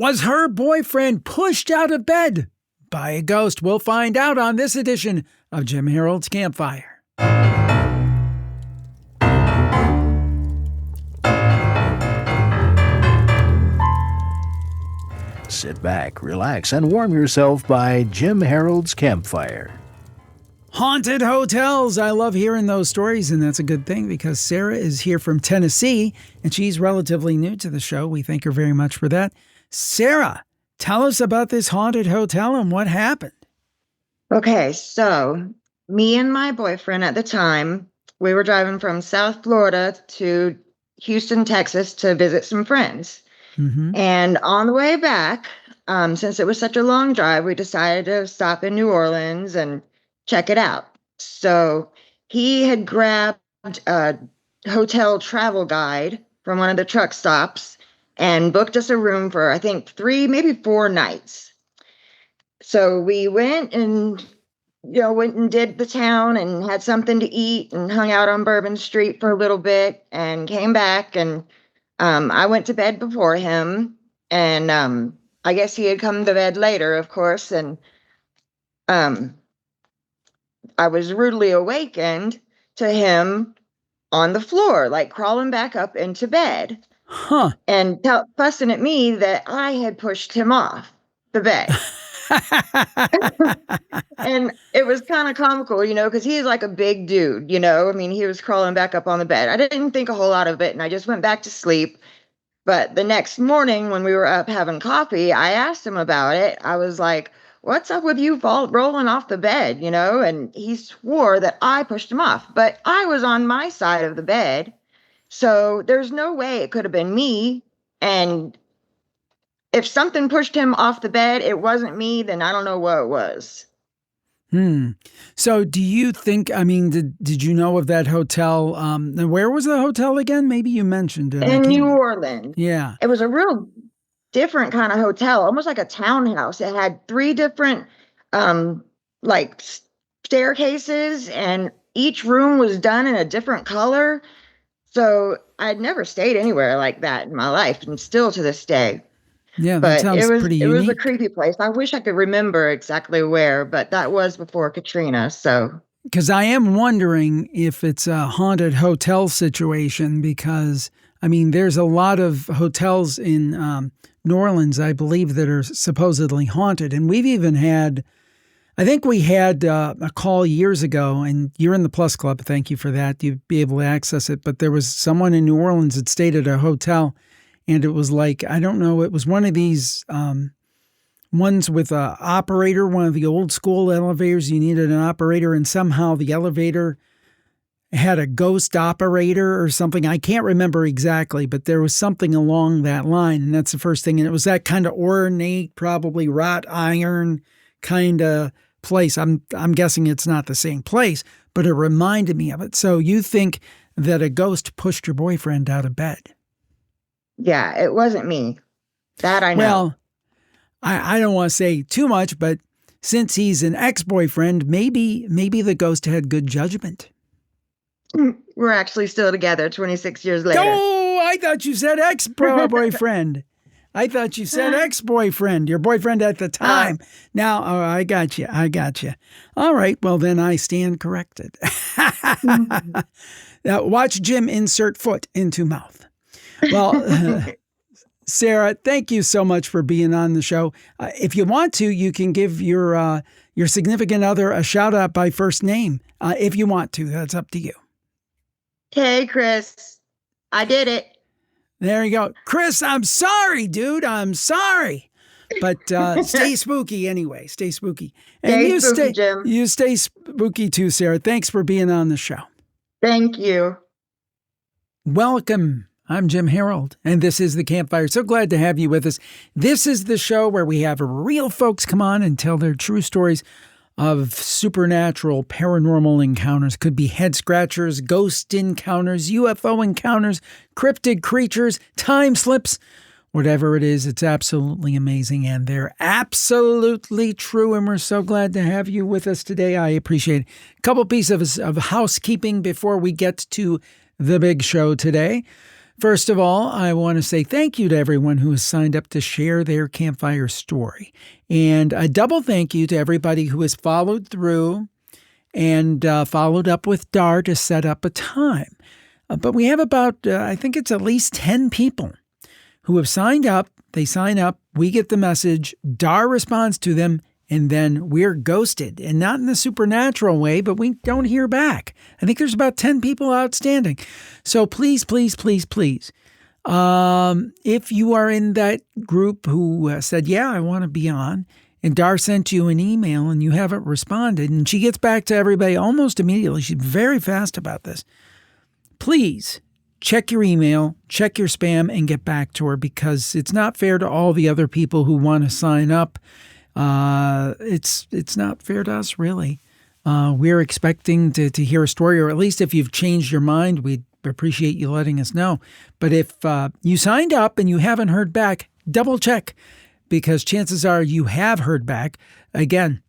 Was her boyfriend pushed out of bed by a ghost? We'll find out on this edition of Jim Harold's Campfire. Sit back, relax, and warm yourself by Jim Harold's Campfire. Haunted hotels. I love hearing those stories, and that's a good thing because Sarah is here from Tennessee, and she's relatively new to the show. We thank her very much for that. Sarah, tell us about this haunted hotel and what happened. Okay, so me and my boyfriend at the time, we were driving from South Florida to Houston, Texas to visit some friends. Mm-hmm. And on the way back, since it was such a long drive, we decided to stop in New Orleans and check it out. So he had grabbed a hotel travel guide from one of the truck stops and booked us a room for, I think, 3, maybe 4 nights. So we went and did the town and had something to eat and hung out on Bourbon Street for a little bit and came back, and I went to bed before him, and I guess he had come to bed later, of course, and I was rudely awakened to him on the floor, like crawling back up into bed. Huh. And fussing at me that I had pushed him off the bed. And it was kind of comical, because he's like a big dude, I mean, he was crawling back up on the bed. I didn't think a whole lot of it, and I just went back to sleep. But the next morning when we were up having coffee, I asked him about it. I was like, what's up with you rolling off the bed, And he swore that I pushed him off, but I was on my side of the bed. So there's no way it could have been me. And if something pushed him off the bed, it wasn't me, then I don't know what it was. So do you think, did you know of that hotel? Where was the hotel again? Maybe you mentioned it. In New Orleans. Yeah. It was a real different kind of hotel, almost like a townhouse. It had 3 different staircases, and each room was done in a different color. So I'd never stayed anywhere like that in my life, and still to this day. Yeah, but that sounds pretty unique. It was a creepy place. I wish I could remember exactly where, but that was before Katrina. So, because I am wondering if it's a haunted hotel situation, because there's a lot of hotels in New Orleans, I believe, that are supposedly haunted, and we've even had. I think we had a call years ago, and you're in the Plus Club. Thank you for that. You'd be able to access it. But there was someone in New Orleans that stayed at a hotel, and it was like, I don't know, it was one of these ones with an operator, one of the old school elevators. You needed an operator, and somehow the elevator had a ghost operator or something. I can't remember exactly, but there was something along that line, and that's the first thing. And it was that kind of ornate, probably wrought iron kind of place. I'm guessing it's not the same place, but it reminded me of it. So you think that a ghost pushed your boyfriend out of bed? Yeah, it wasn't me. That I know. Well, I don't want to say too much, but since he's an ex-boyfriend, maybe the ghost had good judgment. We're actually still together 26 years later. Oh, I thought you said ex-boyfriend. I thought you said ex-boyfriend, your boyfriend at the time. Now, I got you. All right, well, then I stand corrected. Now, watch Jim insert foot into mouth. Well, Sarah, thank you so much for being on the show. If you want to, you can give your significant other a shout-out by first name. If you want to, that's up to you. Hey, Chris, I did it. There you go. Chris, I'm sorry, dude. I'm sorry. But stay spooky anyway. Stay spooky. And Jim. You stay spooky too, Sarah. Thanks for being on the show. Thank you. Welcome. I'm Jim Harold, and this is The Campfire. So glad to have you with us. This is the show where we have real folks come on and tell their true stories of supernatural, paranormal encounters. Could be head scratchers, ghost encounters, UFO encounters, cryptid creatures, time slips, whatever it is. It's absolutely amazing, and they're absolutely true, and we're so glad to have you with us today. I appreciate it. A couple pieces of housekeeping before we get to the big show today. First of all, I want to say thank you to everyone who has signed up to share their campfire story. And a double thank you to everybody who has followed through and followed up with Dar to set up a time. But we have about, I think it's at least 10 people who have signed up. They sign up, we get the message, Dar responds to them, and then we're ghosted. And not in the supernatural way, but we don't hear back. I think there's about 10 people outstanding. So please, please, please, please, if you are in that group who said, yeah, I want to be on, and Dar sent you an email and you haven't responded, and she gets back to everybody almost immediately. She's very fast about this. Please check your email, check your spam, and get back to her, because it's not fair to all the other people who want to sign up. It's not fair to us, really. We're expecting to hear a story, or at least if you've changed your mind, we'd appreciate you letting us know. But if you signed up and you haven't heard back, double check, because chances are you have heard back. Again,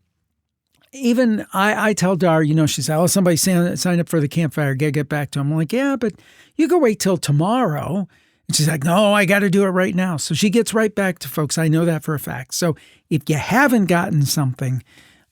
even I tell Dar, she said, oh, somebody signed up for the campfire, get back to him. I'm like, yeah, but you go wait till tomorrow. And she's like, no, I got to do it right now. So she gets right back to folks. I know that for a fact. So if you haven't gotten something,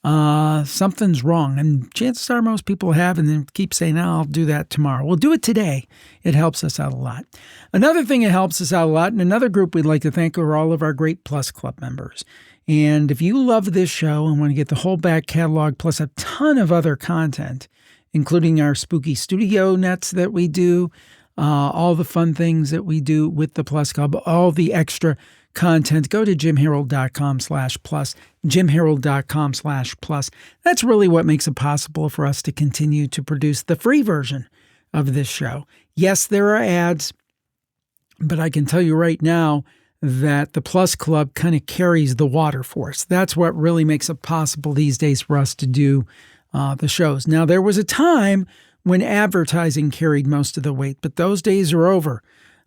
something's wrong. And chances are most people have, and then keep saying, no, I'll do that tomorrow. We'll do it today. It helps us out a lot. Another thing that helps us out a lot, and another group we'd like to thank, are all of our great Plus Club members. And if you love this show and want to get the whole back catalog plus a ton of other content, including our spooky studio nets that we do, all the fun things that we do with the Plus Club, all the extra content, go to jimharold.com/plus, jimharold.com/plus. That's really what makes it possible for us to continue to produce the free version of this show. Yes, there are ads, but I can tell you right now that the Plus Club kind of carries the water for us. That's what really makes it possible these days for us to do the shows. Now, there was a time when advertising carried most of the weight, but those days are over.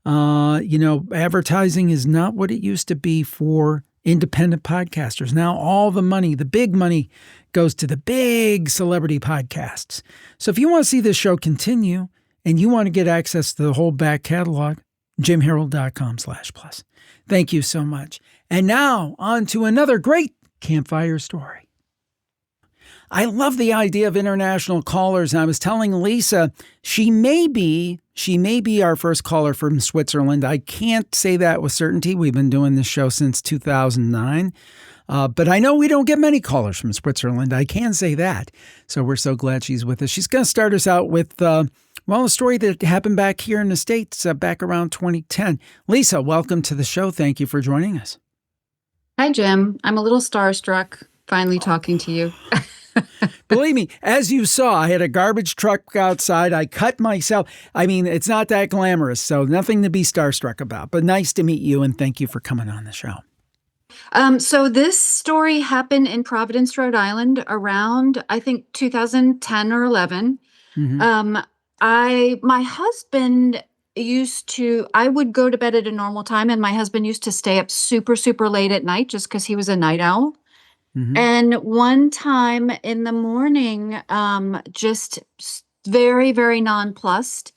Advertising is not what it used to be for independent podcasters. Now all the money, the big money, goes to the big celebrity podcasts. So if you want to see this show continue and you want to get access to the whole back catalog, jimharold.com/plus. Thank you so much. And now on to another great campfire story. I love the idea of international callers. And I was telling Lisa, she may be our first caller from Switzerland. I can't say that with certainty. We've been doing this show since 2009. But I know we don't get many callers from Switzerland. I can say that. So we're so glad she's with us. She's going to start us out with, a story that happened back here in the States back around 2010. Lisa, welcome to the show. Thank you for joining us. Hi, Jim. I'm a little starstruck finally talking to you. Believe me, as you saw, I had a garbage truck outside. I cut myself. I mean, it's not that glamorous, so nothing to be starstruck about. But nice to meet you, and thank you for coming on the show. So this story happened in Providence, Rhode Island around, I think, 2010 or 11. Mm-hmm. My husband I would go to bed at a normal time, and my husband used to stay up super, super late at night just because he was a night owl. Mm-hmm. And one time in the morning, just very, very nonplussed,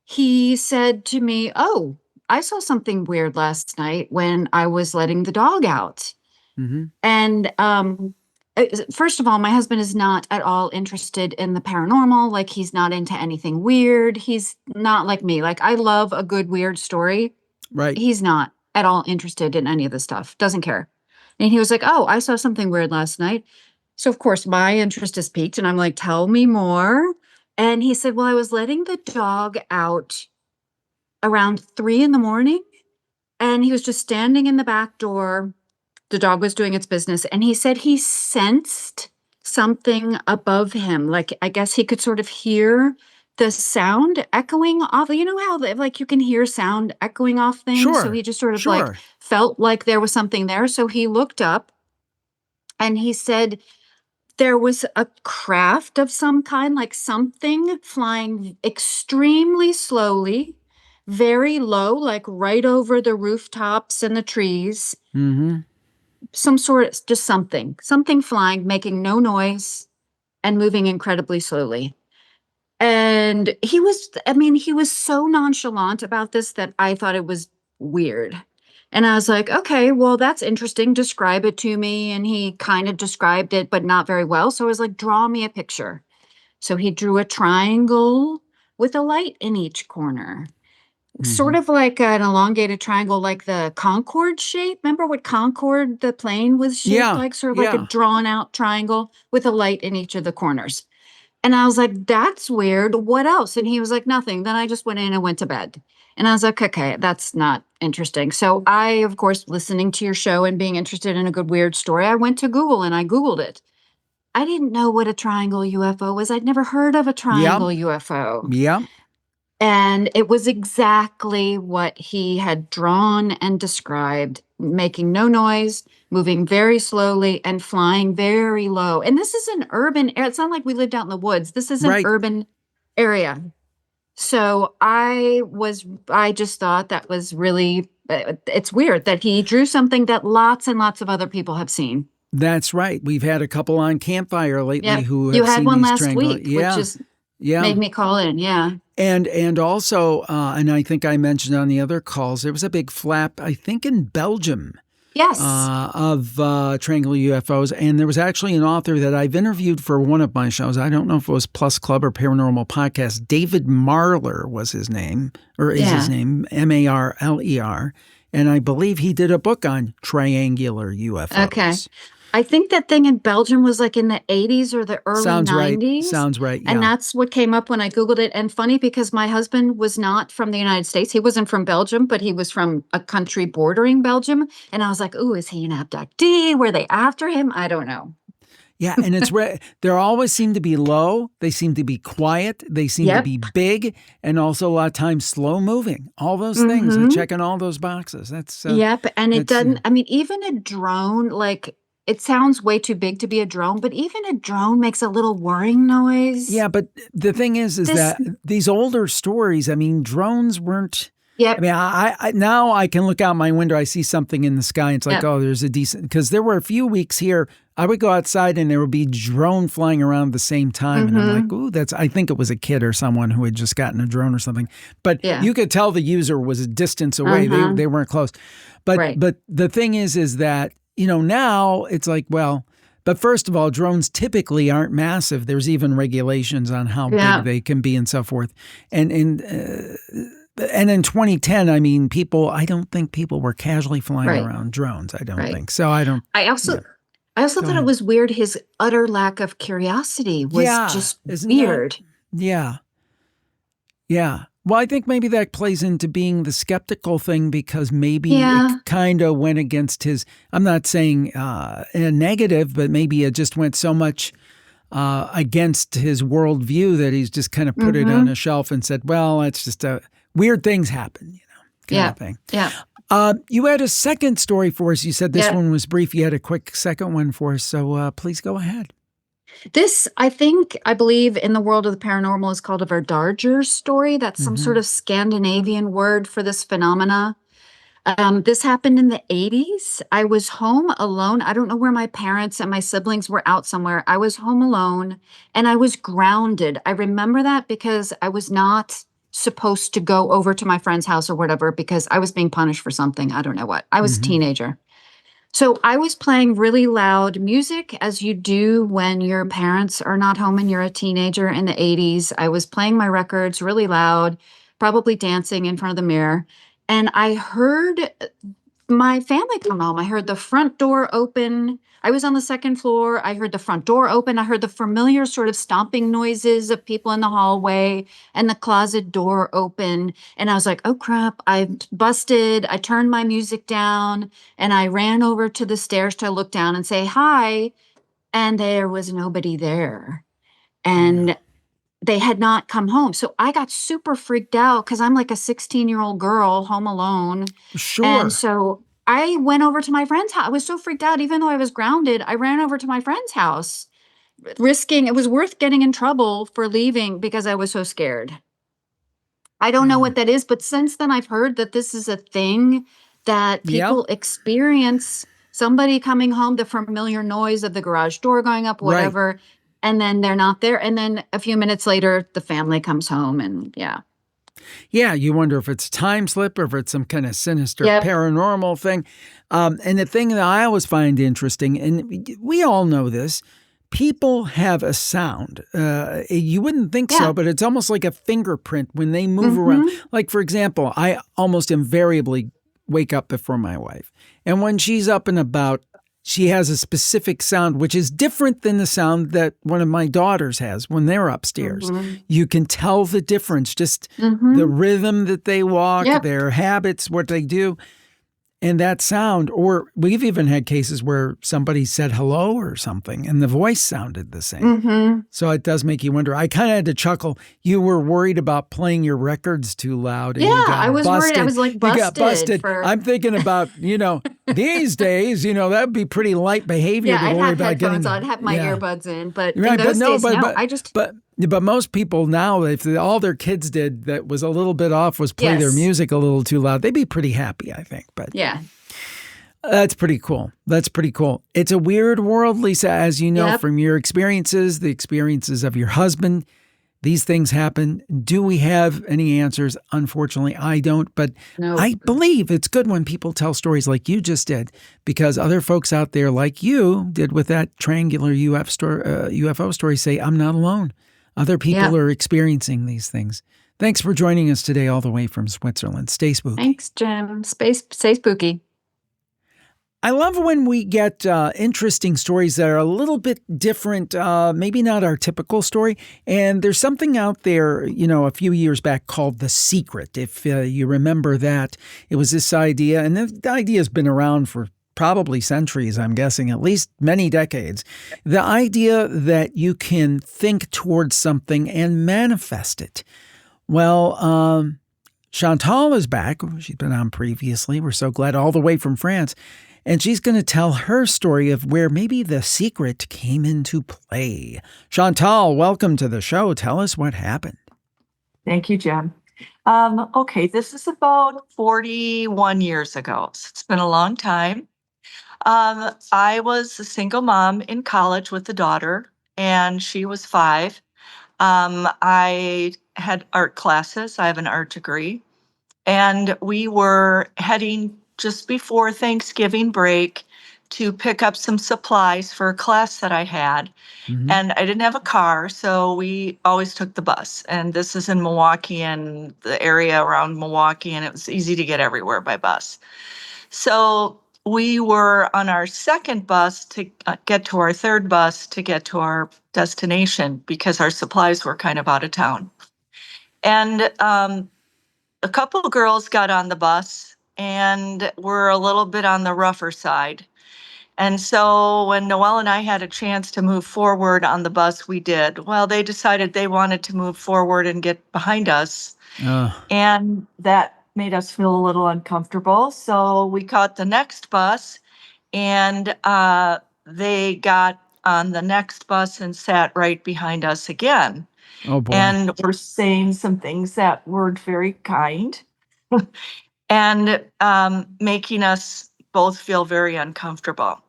he said to me, oh, I saw something weird last night when I was letting the dog out. Mm-hmm. And first of all, my husband is not at all interested in the paranormal. Like, he's not into anything weird. He's not like me. Like, I love a good weird story. Right. He's not at all interested in any of this stuff. Doesn't care. And he was like, oh, I saw something weird last night. So, of course, my interest is piqued. And I'm like, tell me more. And he said, well, I was letting the dog out around 3 a.m. And he was just standing in the back door. The dog was doing its business. And he said he sensed something above him. Like, I guess he could sort of hear the sound echoing off. You know how like you can hear sound echoing off things? Sure. So he just sort of like felt like there was something there. So he looked up and he said there was a craft of some kind, like something flying extremely slowly, very low, like right over the rooftops and the trees. Mm-hmm. Just something flying, making no noise and moving incredibly slowly. And he was so nonchalant about this that I thought it was weird. And I was like, okay, well, that's interesting. Describe it to me. And he kind of described it, but not very well. So I was like, draw me a picture. So he drew a triangle with a light in each corner, sort of like an elongated triangle, like the Concorde shape. Remember what Concorde, the plane, was shaped Yeah, like? Sort of like a yeah. drawn out triangle with a light in each of the corners. And I was like, that's weird. What else? And he was like, nothing. Then I just went in and went to bed. And I was like, okay, that's not interesting. So I, of course, listening to your show and being interested in a good weird story, I went to Google and I Googled it. I didn't know what a triangle UFO was. I'd never heard of a Yeah. triangle UFO. Yeah. And it was exactly what he had drawn and described, making no noise, moving very slowly, and flying very low. And this is an urban area. It's not like we lived out in the woods. This is an Right. urban area. So I just thought that was really, it's weird that he drew something that lots and lots of other people have seen. That's right. We've had a couple on Campfire lately Yeah. who have You had seen one these last triangle. week, Yeah. which just Yeah. made me call in. Yeah. And also, and I think I mentioned on the other calls, there was a big flap, I think in Belgium, Yes. of triangle UFOs. And there was actually an author that I've interviewed for one of my shows. I don't know if it was Plus Club or Paranormal Podcast. David Marler was his name, or is his name, Marler. And I believe he did a book on triangular UFOs. Okay. I think that thing in Belgium was like in the 80s or the early Sounds 90s. Right. Sounds right. Yeah. And that's what came up when I Googled it. And funny because my husband was not from the United States. He wasn't from Belgium, but he was from a country bordering Belgium. And I was like, ooh, is he an abductee? Were they after him? I don't know. Yeah, and it's they always seem to be low. They seem to be quiet. They seem to be big, and also a lot of times slow moving. All those things, checking all those boxes. That's yep. And it doesn't. I mean, even a drone, like it sounds way too big to be a drone, but even a drone makes a little whirring noise. Yeah, but the thing is that these older stories. I mean, drones weren't. Yeah. I mean, I now I can look out my window. I see something in the sky. And it's like, oh, there's a decent. Because there were a few weeks here. I would go outside and there would be drone flying around at the same time. And I'm like, ooh, I think it was a kid or someone who had just gotten a drone or something. But you could tell the user was a distance away. They weren't close. But but the thing is that, now it's like, well, but first of all, drones typically aren't massive. There's even regulations on how big they can be and so forth. And in 2010, I mean, I don't think people were casually flying around drones. I don't think so. I also thought it was weird. His utter lack of curiosity was just weird. Yeah. Well, I think maybe that plays into being the skeptical thing because maybe it kind of went against his, I'm not saying a negative, but maybe it just went so much against his worldview that he's just kind of put it on a shelf and said, well, it's just weird things happen, kind of thing. Yeah. You had a second story for us. You said this one was brief. You had a quick second one for us. So please go ahead. This, I believe in the world of the paranormal is called a Verdager story. That's some sort of Scandinavian word for this phenomena. This happened in the 80s. I was home alone. I don't know where my parents and my siblings were out somewhere. I was home alone and I was grounded. I remember that because I was not supposed to go over to my friend's house or whatever because I was being punished for something. I don't know what. I was a teenager. So I was playing really loud music as you do when your parents are not home and you're a teenager in the 80s. I was playing my records really loud, probably dancing in front of the mirror. And I heard my family come home. I heard the front door open. I was on the second floor. I heard the front door open. I heard the familiar sort of stomping noises of people in the hallway and the closet door open. And I was like, oh crap, I busted. I turned my music down and I ran over to the stairs to look down and say hi. And there was nobody there. And they had not come home. So I got super freaked out because I'm like a 16-year-old girl home alone. Sure. And so I went over to my friend's house. I was so freaked out, even though I was grounded. I ran over to my friend's house, it was worth getting in trouble for leaving because I was so scared. I don't know what that is, but since then I've heard that this is a thing that people experience. Somebody coming home, the familiar noise of the garage door going up, whatever. and then they're not there. And then a few minutes later, the family comes home and Yeah, you wonder if it's time slip or if it's some kind of sinister Yep. paranormal thing. And the thing that I always find interesting, and we all know this, people have a sound. You wouldn't think so, but it's almost like a fingerprint when they move around. Like, for example, I almost invariably wake up before my wife. And when she's up and about, she has a specific sound, which is different than the sound that one of my daughters has when they're upstairs. You can tell the difference, just the rhythm that they walk, their habits, what they do. And that sound, or we've even had cases where somebody said hello or something and the voice sounded the same. So it does make you wonder. I kind of had to chuckle. You were worried about playing your records too loud. And you got I was busted. worried. I was like busted. You got busted. I'm thinking about, these days, that would be pretty light behavior to worry about getting. I'd have my earbuds in, but right, in those days, but, I just. But most people now, if all their kids did that was a little bit off was play their music a little too loud, they'd be pretty happy, I think. But yeah. That's pretty cool. That's pretty cool. It's a weird world, Lisa, as you know from your experiences, the experiences of your husband. These things happen. Do we have any answers? Unfortunately, I don't. But I believe it's good when people tell stories like you just did, because other folks out there like you did with that triangular UFO story say, I'm not alone. Other people are experiencing these things. Thanks for joining us today all the way from Switzerland. Stay spooky. Thanks, Jim. Stay spooky. I love when we get interesting stories that are a little bit different, maybe not our typical story. And there's something out there, a few years back called The Secret. If you remember that, it was this idea, and the idea has been around for probably centuries, I'm guessing, at least many decades. The idea that you can think towards something and manifest it. Well, Chantal is back. She's been on previously. We're so glad, all the way from France. And she's going to tell her story of where maybe the secret came into play. Chantal, welcome to the show. Tell us what happened. Thank you, Jim. Okay, this is about 41 years ago. So it's been a long time. I was a single mom in college with a daughter, and she was 5. I had art classes. I have an art degree. And we were heading just before Thanksgiving break to pick up some supplies for a class that I had. And I didn't have a car, so we always took the bus. And this is in Milwaukee and the area around Milwaukee, and it was easy to get everywhere by bus. So we were on our second bus to get to our third bus to get to our destination because our supplies were kind of out of town. And a couple of girls got on the bus and were a little bit on the rougher side. And so when Noelle and I had a chance to move forward on the bus, we did. Well, they decided they wanted to move forward and get behind us. And that made us feel a little uncomfortable. So we caught the next bus, and they got on the next bus and sat right behind us again. Oh, boy. And were saying some things that weren't very kind and making us both feel very uncomfortable.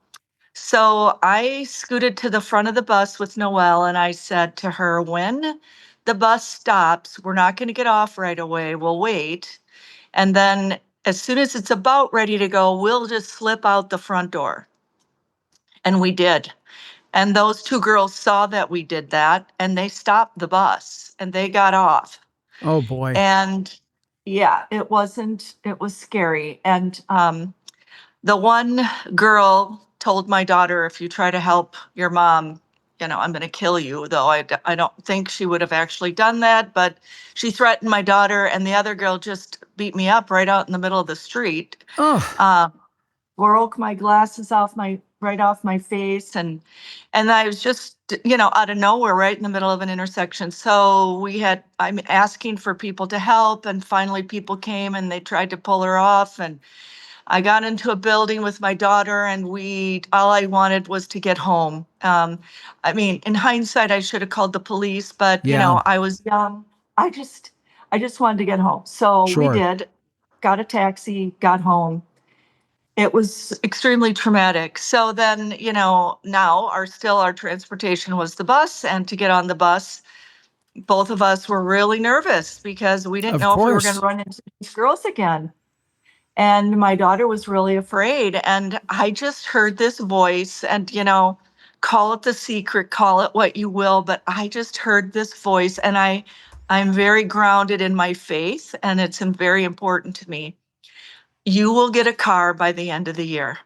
So I scooted to the front of the bus with Noelle, and I said to her, when the bus stops, we're not going to get off right away. We'll wait. And then as soon as it's about ready to go, we'll just slip out the front door. And we did. And those 2 girls saw that we did that, and they stopped the bus and they got off. Oh, boy. And yeah, it was scary. And the one girl told my daughter, if you try to help your mom, I'm going to kill you, though I don't think she would have actually done that. But she threatened my daughter, and the other girl just beat me up right out in the middle of the street. Broke my glasses right off my face. And I was just, out of nowhere, right in the middle of an intersection. So I'm asking for people to help. And finally people came and they tried to pull her off. And I got into a building with my daughter, and all I wanted was to get home. In hindsight, I should have called the police, but I was young. I just wanted to get home. So we did, got a taxi, got home. it was extremely traumatic. So then, now our transportation was the bus. And to get on the bus, both of us were really nervous because we didn't Of know if we were going to course. run into these girls again. And my daughter was really afraid. And I just heard this voice, and, call it the secret, call it what you will. But I just heard this voice, and I'm very grounded in my faith, and it's very important to me. You will get a car by the end of the year.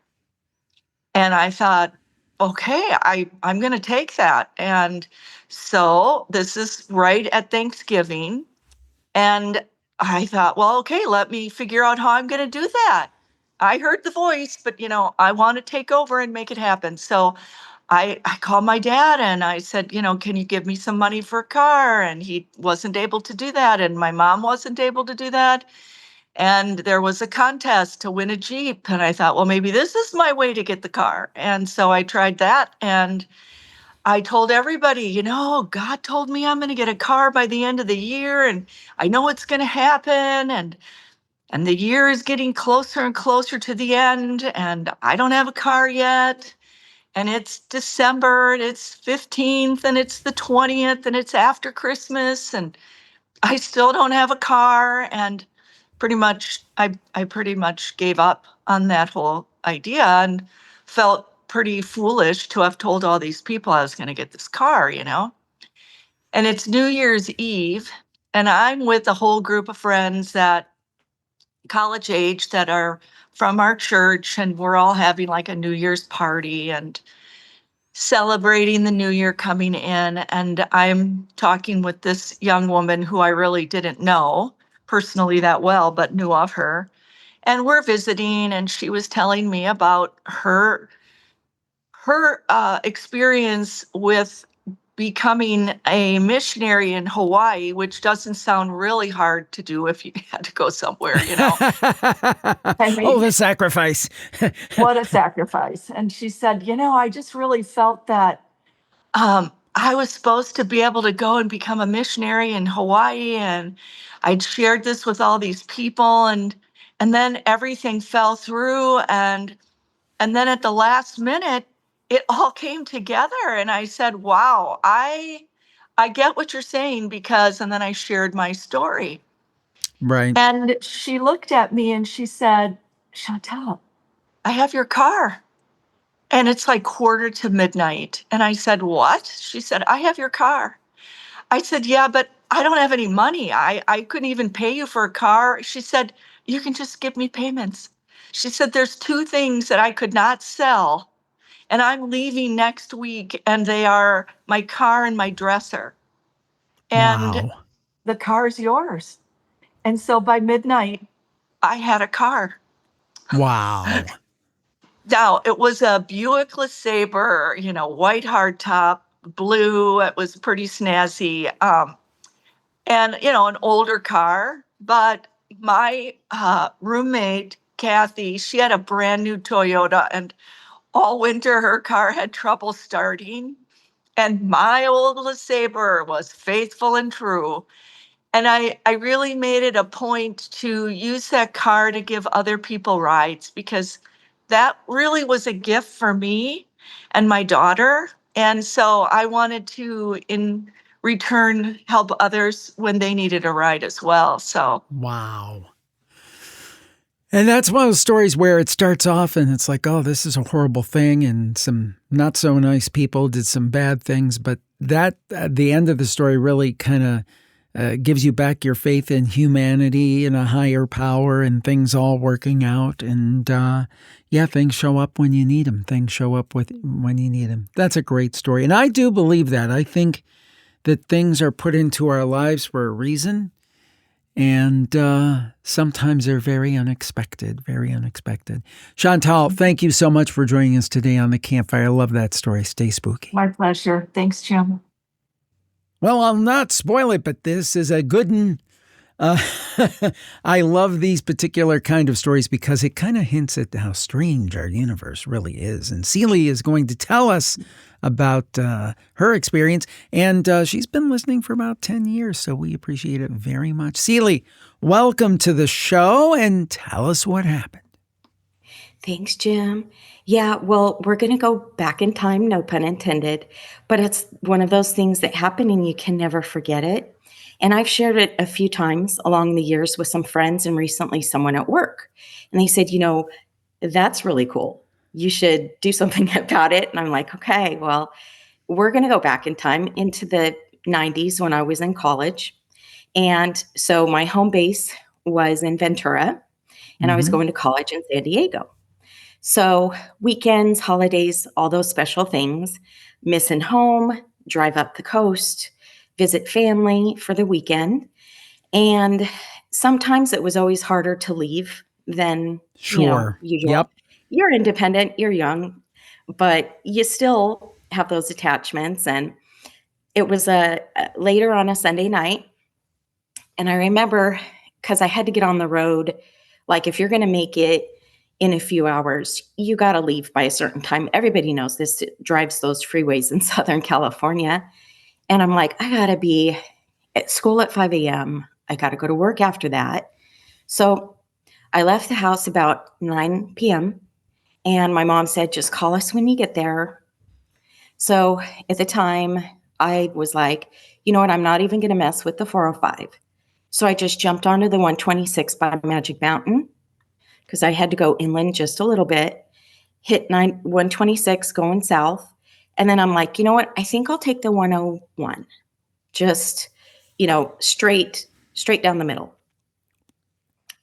And I thought, okay, I'm going to take that. And so this is right at Thanksgiving. And I thought, well, okay, let me figure out how I'm going to do that. I heard the voice, but I want to take over and make it happen. So I called my dad and I said, can you give me some money for a car? And he wasn't able to do that. And my mom wasn't able to do that. And there was a contest to win a Jeep. And I thought, well, maybe this is my way to get the car. And so I tried that. And I told everybody, God told me I'm going to get a car by the end of the year. And I know it's going to happen. And the year is getting closer and closer to the end. And I don't have a car yet. And it's December, and it's 15th, and it's the 20th, and it's after Christmas. And I still don't have a car. And I pretty much gave up on that whole idea and felt pretty foolish to have told all these people I was going to get this car. And it's New Year's Eve, and I'm with a whole group of friends that college age that are from our church, and we're all having like a New Year's party and celebrating the new year coming in. And I'm talking with this young woman who I really didn't know personally that well, but knew of her. And we're visiting, and she was telling me about her experience with becoming a missionary in Hawaii, which doesn't sound really hard to do if you had to go somewhere. I Oh, mean, the sacrifice. what a sacrifice. And she said, I just really felt that I was supposed to be able to go and become a missionary in Hawaii. And I'd shared this with all these people, and then everything fell through. And then at the last minute, it all came together. And I said, wow, I get what you're saying, and then I shared my story. Right. And she looked at me and she said, Chantal, I have your car. And it's like 1:45. And I said, what? She said, I have your car. I said, yeah, but I don't have any money. I couldn't even pay you for a car. She said, you can just give me payments. She said, there's two things that I could not sell. And I'm leaving next week, and they are my car and my dresser. And Wow. the car's yours. And so by midnight, I had a car. Wow. Now, it was a Buick LeSabre, white hardtop, blue. It was pretty snazzy. And, an older car. But my roommate, Kathy, she had a brand new Toyota, and all winter her car had trouble starting. And my old LeSabre was faithful and true. And I really made it a point to use that car to give other people rides, because that really was a gift for me and my daughter. And so I wanted to, in return, help others when they needed a ride as well. So, Wow. And that's one of those stories where it starts off and it's like, oh, this is a horrible thing, and some not so nice people did some bad things. But that, at the end of the story, really kind of gives you back your faith in humanity and a higher power and things all working out. And things show up when you need them. Things show up when you need them. That's a great story. And I do believe that. I think that things are put into our lives for a reason. And sometimes they're very unexpected, very unexpected. Chantal, thank you so much for joining us today on the Campfire. I love that story. Stay spooky. my pleasure. Thanks, Jim. Well, I'll not spoil it, but this is a good one. I love these particular kind of stories because it kind of hints at how strange our universe really is. And Celie is going to tell us about her experience. And she's been listening for about 10 years, so we appreciate it very much. Celie, welcome to the show, and tell us what happened. Thanks, Jim. Yeah, well, we're going to go back in time, no pun intended, but it's one of those things that happen and you can never forget it. And I've shared it a few times along the years with some friends and recently someone at work. And they said, that's really cool. You should do something about it. And I'm like, okay, well, we're going to go back in time into the 90s when I was in college. And so my home base was in Ventura, and I was going to college in San Diego. So weekends, holidays, all those special things, missing home, drive up the coast, visit family for the weekend. And sometimes it was always harder to leave than, Sure. usual. Yep. You're independent, you're young, but you still have those attachments. And it was later on a Sunday night. And I remember, because I had to get on the road, like if you're going to make it in a few hours, you got to leave by a certain time. Everybody knows this, drives those freeways in Southern California. And I'm like, I got to be at school at 5 a.m. I got to go to work after that. So I left the house about 9 p.m. And my mom said, just call us when you get there. So at the time, I was like, you know what? I'm not even going to mess with the 405. So I just jumped onto the 126 by Magic Mountain because I had to go inland just a little bit, hit 126 going south. And then I'm like, you know what? I think I'll take the 101, just, straight down the middle.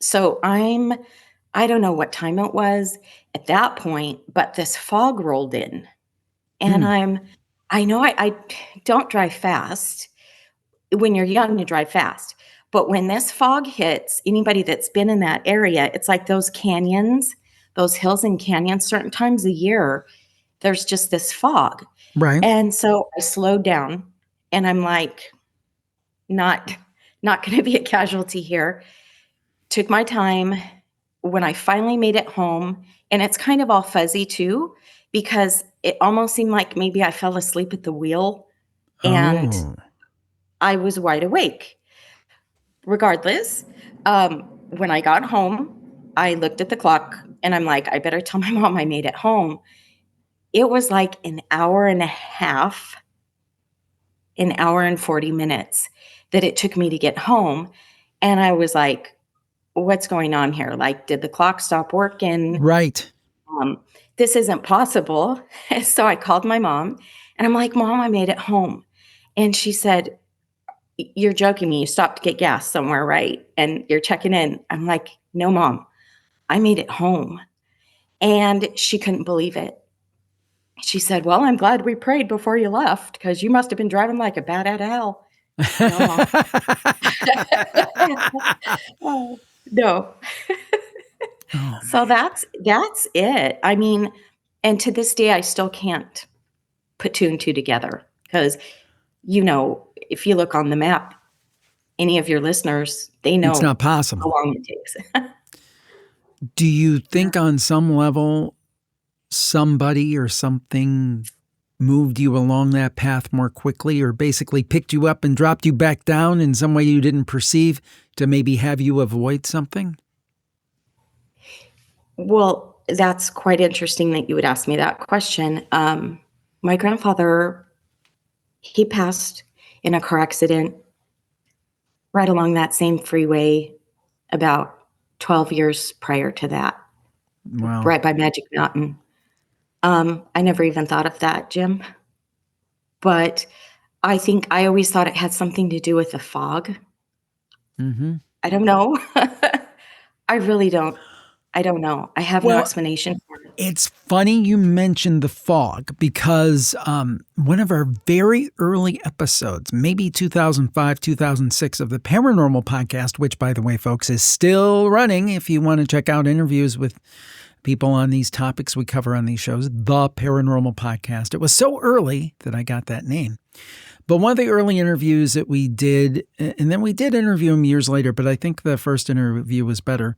So I don't know what time it was at that point, but this fog rolled in. And I know I don't drive fast. When you're young, you drive fast. But when this fog hits, anybody that's been in that area, it's like those canyons, those hills and canyons, certain times a year, there's just this fog. Right. And so I slowed down and I'm like, not going to be a casualty here. Took my time. When I finally made it home, and it's kind of all fuzzy too, because it almost seemed like maybe I fell asleep at the wheel and I was wide awake. Regardless, when I got home, I looked at the clock and I'm like, I better tell my mom I made it home. It was like an hour and 40 minutes that it took me to get home. And I was like, what's going on here? Like, did the clock stop working? Right. This isn't possible. So I called my mom and I'm like, Mom, I made it home. And she said, you're joking me. You stopped to get gas somewhere, right? And you're checking in. I'm like, no, Mom, I made it home. And she couldn't believe it. She said, well, I'm glad we prayed before you left because you must have been driving like a bat out of hell. No. So that's it. I mean, and to this day, I still can't put two and two together because, if you look on the map, any of your listeners, they know it's not possible how long it takes. Do you think on some level somebody or something moved you along that path more quickly or basically picked you up and dropped you back down in some way you didn't perceive to maybe have you avoid something? Well, that's quite interesting that you would ask me that question. My grandfather, he passed in a car accident right along that same freeway about 12 years prior to that. Wow. Right by Magic Mountain. I never even thought of that, Jim. But I think I always thought it had something to do with the fog. I don't know. I really don't. I don't know. I have no explanation for it. It's funny you mentioned the fog because one of our very early episodes, maybe 2005, 2006 of the Paranormal Podcast, which, by the way, folks, is still running if you want to check out interviews with people on these topics we cover on these shows, the Paranormal Podcast. It was so early that I got that name. But one of the early interviews that we did, and then we did interview him years later, but I think the first interview was better,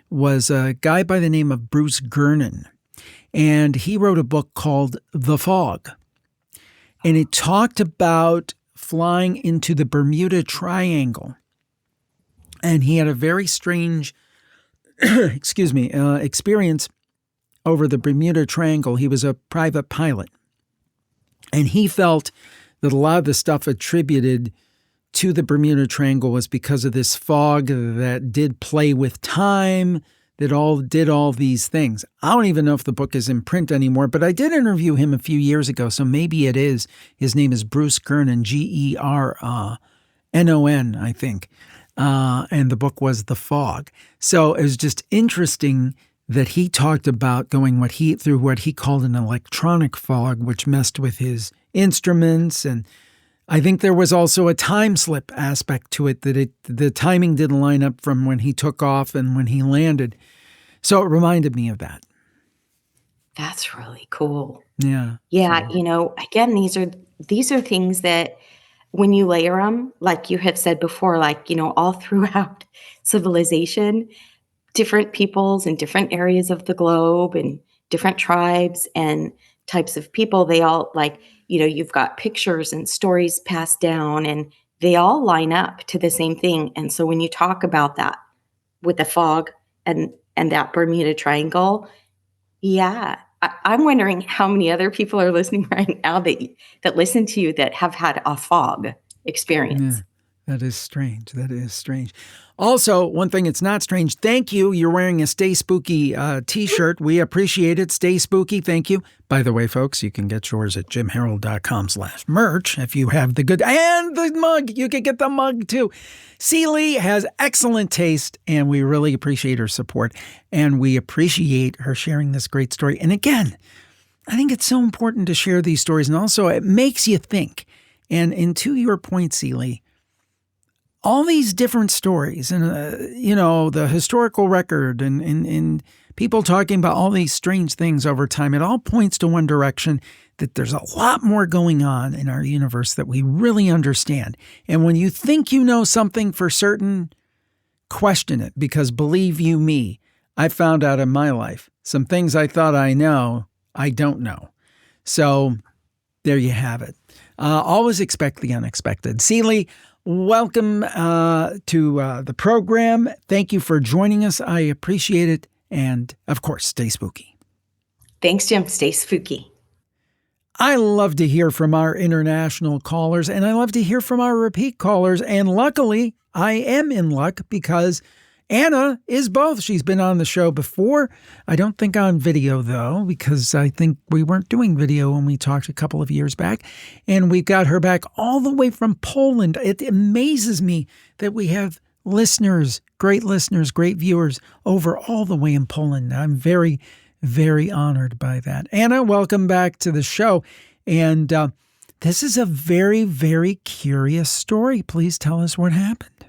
was a guy by the name of Bruce Gernon. And he wrote a book called The Fog. And it talked about flying into the Bermuda Triangle. And he had a very strange, experience over the Bermuda Triangle. He was a private pilot. And he felt that a lot of the stuff attributed to the Bermuda Triangle was because of this fog that did play with time, that all did all these things. I don't even know if the book is in print anymore, but I did interview him a few years ago, so maybe it is. His name is Bruce Gernon, Gernon, I think. And the book was The Fog. So it was just interesting that he talked about going through what he called an electronic fog, which messed with his instruments. And I think there was also a time slip aspect to it, that the timing didn't line up from when he took off and when he landed. So it reminded me of that. That's really cool. Yeah. Yeah, again, these are things that when you layer them, like you had said before, all throughout civilization, different peoples in different areas of the globe and different tribes and types of people, they all you've got pictures and stories passed down, and they all line up to the same thing. And so when you talk about that with the fog and that Bermuda Triangle, yeah, I'm wondering how many other people are listening right now that listen to you that have had a fog experience. Yeah. That is strange. That is strange. Also, one thing that's not strange, thank you. You're wearing a Stay Spooky t-shirt. We appreciate it. Stay Spooky. Thank you. By the way, folks, you can get yours at jimharold.com/merch if you have the good, and the mug. You can get the mug too. Celie has excellent taste, and we really appreciate her support, and we appreciate her sharing this great story. And again, I think it's so important to share these stories, and also it makes you think. And to your point, Celie, all these different stories and, the historical record and people talking about all these strange things over time, it all points to one direction, that there's a lot more going on in our universe that we really understand. And when you think you know something for certain, question it, because believe you me, I found out in my life some things I thought I know, I don't know. So there you have it. Always expect the unexpected. Celie, welcome to the program. Thank you for joining us. I appreciate it. And, of course, stay spooky. Thanks, Jim. Stay spooky. I love to hear from our international callers, and I love to hear from our repeat callers. And luckily, I am in luck because Anna is both. She's been on the show before. I don't think on video, though, because I think we weren't doing video when we talked a couple of years back. And we've got her back all the way from Poland. It amazes me that we have listeners, great viewers over all the way in Poland. I'm very, very honored by that. Anna, welcome back to the show. And this is a very, very curious story. Please tell us what happened.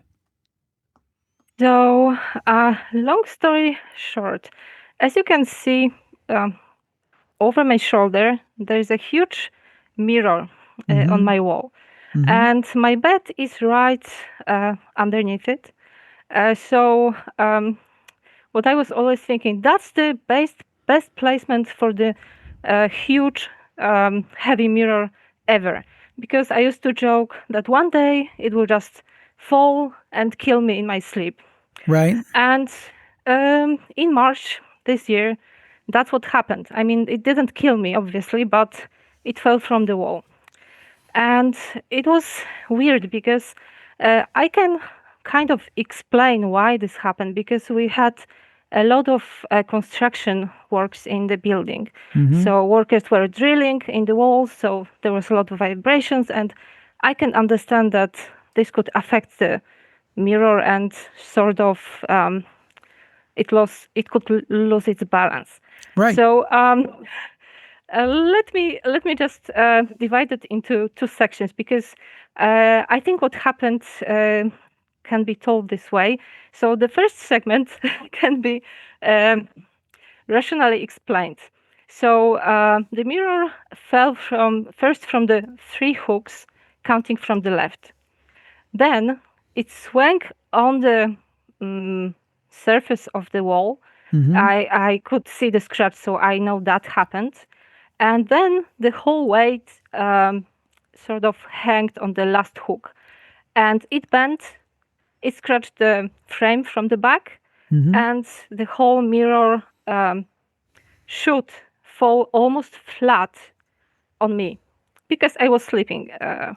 So, long story short, as you can see over my shoulder, there is a huge mirror on my wall. Mm-hmm. And my bed is right underneath it. So what I was always thinking, that's the best placement for the huge heavy mirror ever. Because I used to joke that one day it will just fall and kill me in my sleep. Right. And in March this year, that's what happened. I mean, it didn't kill me, obviously, but it fell from the wall. And it was weird because I can kind of explain why this happened, because we had a lot of construction works in the building. Mm-hmm. So workers were drilling in the walls, so there was a lot of vibrations, and I can understand that this could affect the mirror and sort of it could lose its balance. Right. So let me just divide it into two sections, because I think what happened can be told this way. So the first segment can be rationally explained. So the mirror fell from the three hooks, counting from the left. Then it swung on the surface of the wall. Mm-hmm. I could see the scratch, so I know that happened. And then the whole weight sort of hanged on the last hook. And it bent, it scratched the frame from the back, mm-hmm. and the whole mirror should fall almost flat on me because I was sleeping.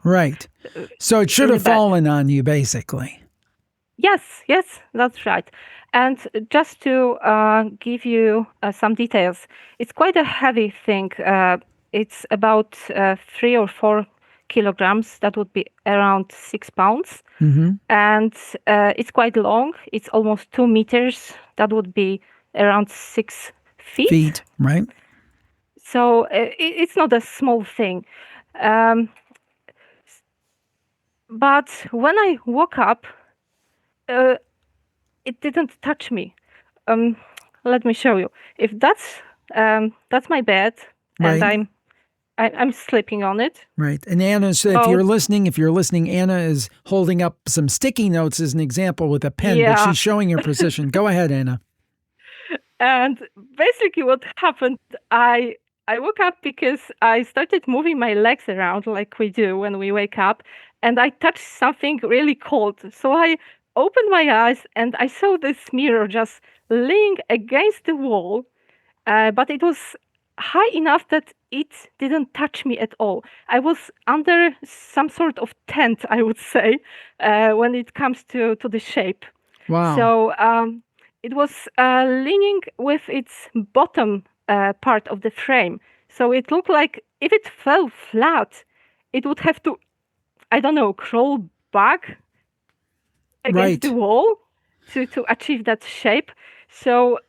Right. So it should in have the bed. fallen on you, basically. Yes, that's right. And just to give you some details, it's quite a heavy thing. It's about 3 or 4 kilograms. That would be around 6 pounds. And it's quite long. It's almost 2 meters. That would be around 6 feet. Right. So it's not a small thing. But when I woke up, it didn't touch me. Let me show you. If that's my bed, Right. and I'm sleeping on it. Right. And Anna, so if you're listening, Anna is holding up some sticky notes as an example with a pen, but she's showing her position. Go ahead, Anna. And basically what happened, I woke up because I started moving my legs around like we do when we wake up, and I touched something really cold. So I opened my eyes and I saw this mirror just leaning against the wall, but it was high enough that it didn't touch me at all. I was under some sort of tent, I would say, when it comes to the shape. Wow. So it was leaning with its bottom part of the frame. So it looked like if it fell flat, it would have to, I don't know, crawl back against the wall to achieve that shape. So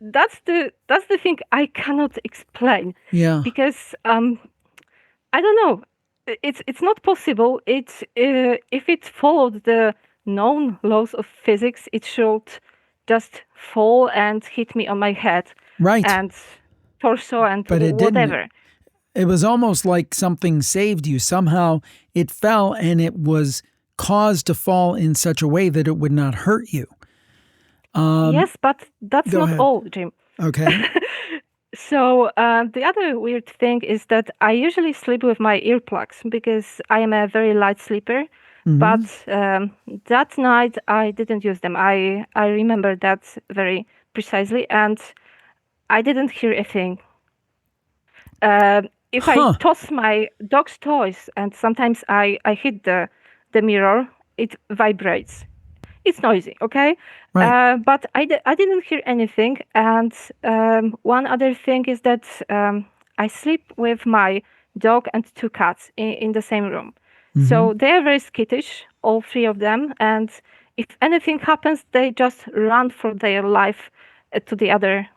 that's the thing I cannot explain. Yeah. Because I don't know, it's not possible. It's if it followed the known laws of physics, it should just fall and hit me on my head. Right. And torso and but it whatever. Didn't. It was almost like something saved you. Somehow it fell and it was caused to fall in such a way that it would not hurt you. Yes, but that's not all, Jim. Okay. So the other weird thing is that I usually sleep with my earplugs because I am a very light sleeper. But that night I didn't use them. I remember that very precisely, and I didn't hear a thing. If I toss my dog's toys and sometimes I hit the mirror, it vibrates. It's noisy, okay? Right. But I didn't hear anything. And one other thing is that I sleep with my dog and 2 cats in the same room. So they are very skittish, all 3 of them. And if anything happens, they just run for their life to the other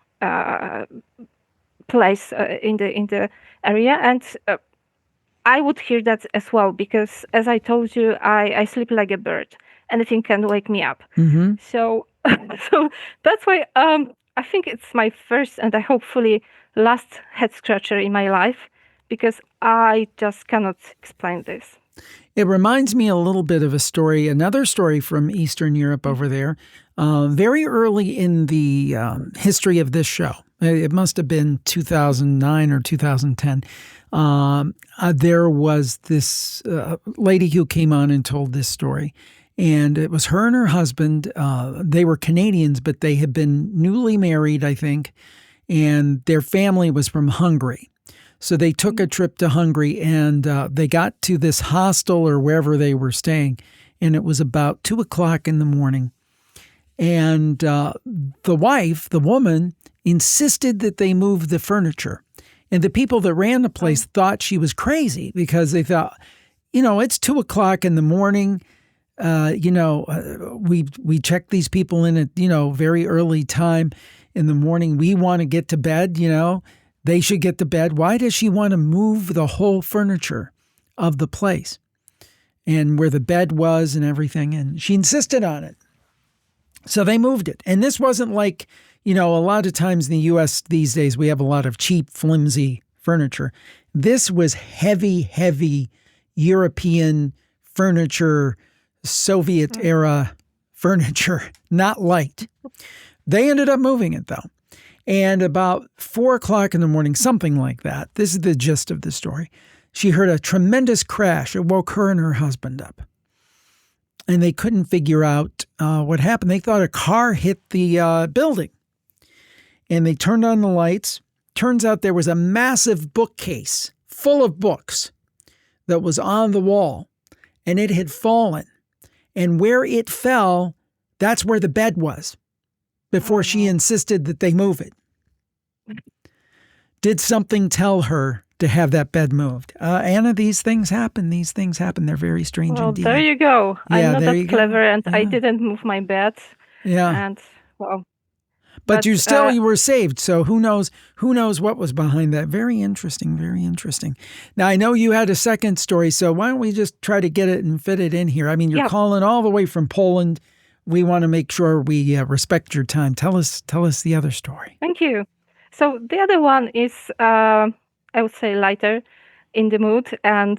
place in the area. And I would hear that as well, because as I told you, I sleep like a bird. Anything can wake me up. So that's why I think it's my first and I hopefully last head scratcher in my life, because I just cannot explain this. It reminds me a little bit of another story from Eastern Europe over there, very early in the history of this show. It must have been 2009 or 2010. There was this lady who came on and told this story. And it was her and her husband. They were Canadians, but they had been newly married, I think. And their family was from Hungary. So they took a trip to Hungary and they got to this hostel or wherever they were staying. And it was about 2 o'clock in the morning. And the wife, the woman, insisted that they move the furniture. And the people that ran the place thought she was crazy because they thought, it's 2 o'clock in the morning. We check these people in at, very early time in the morning. We want to get to bed, they should get to bed. Why does she want to move the whole furniture of the place and where the bed was and everything? And she insisted on it. So they moved it. And this wasn't like, a lot of times in the U.S. these days, we have a lot of cheap, flimsy furniture. This was heavy, heavy European furniture, Soviet era furniture, not light. They ended up moving it though. And about 4 o'clock in the morning, something like that, this is the gist of the story, she heard a tremendous crash. It woke her and her husband up. And they couldn't figure out what happened. They thought a car hit the building. and they turned on the lights. Turns out there was a massive bookcase full of books that was on the wall, and it had fallen. And where it fell, that's where the bed was before she insisted that they move it. Did something tell her to have that bed moved? Anna, these things happen. They're very strange Well, indeed. there you go. Yeah, I'm not there you that go. clever, and I Yeah. didn't move my bed. Yeah. And well, But you still, uh, you were saved. So who knows what was behind that? Very interesting. Very interesting. Now, I know you had a second story, so why don't we just try to get it and fit it in here? I mean, you're Yeah. calling all the way from Poland. We want to make sure we respect your time. Tell us the other story. Thank you. So the other one is, I would say, lighter in the mood and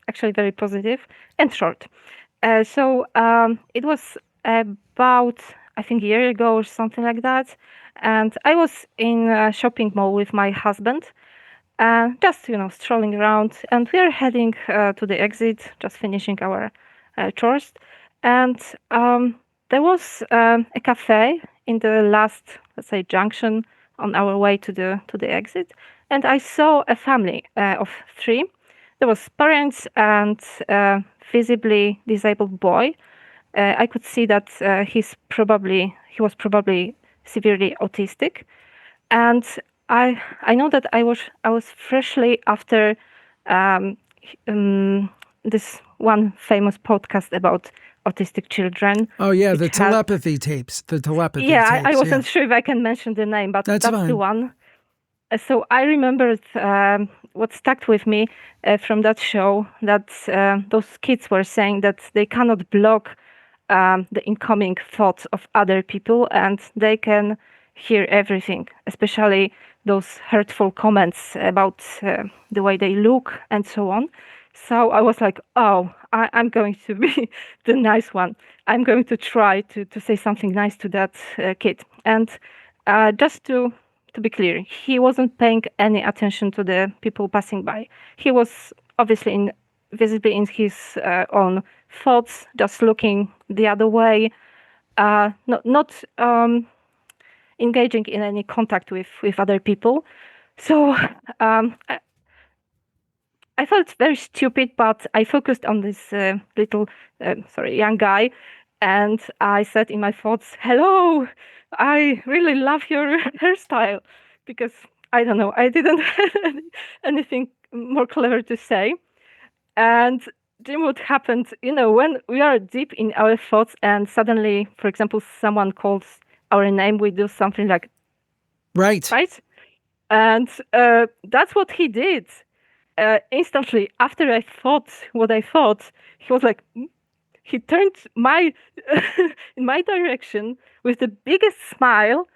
actually very positive and short. It was about, I think, a year ago or something like that. And I was in a shopping mall with my husband, just, strolling around. And we are heading to the exit, just finishing our chores. And there was a cafe in the last, let's say, junction on our way to the exit, and I saw a family of three. There was parents and visibly disabled boy. I could see that he was probably severely autistic, and I know that I was freshly after this one famous podcast about autistic children. Oh, yeah, the which had- telepathy tapes. The telepathy Yeah, tapes. I wasn't sure if I can mention the name, but That's that's fine. the one. So I remembered what stuck with me from that show, that those kids were saying that they cannot block the incoming thoughts of other people, and they can hear everything, especially those hurtful comments about the way they look and so on. So I was like, oh, I'm going to be the nice one. I'm going to try to say something nice to that kid. And just to be clear, he wasn't paying any attention to the people passing by. He was obviously visibly in his own thoughts, just looking the other way, not engaging in any contact with other people. So I felt very stupid, but I focused on this young guy, and I said in my thoughts, "Hello, I really love your hairstyle," because I don't know, I didn't have anything more clever to say. And then what happened, when we are deep in our thoughts and suddenly, for example, someone calls our name, we do something like, Right. And that's what he did. Instantly, after I thought what I thought, he was like, he turned in my direction with the biggest smile,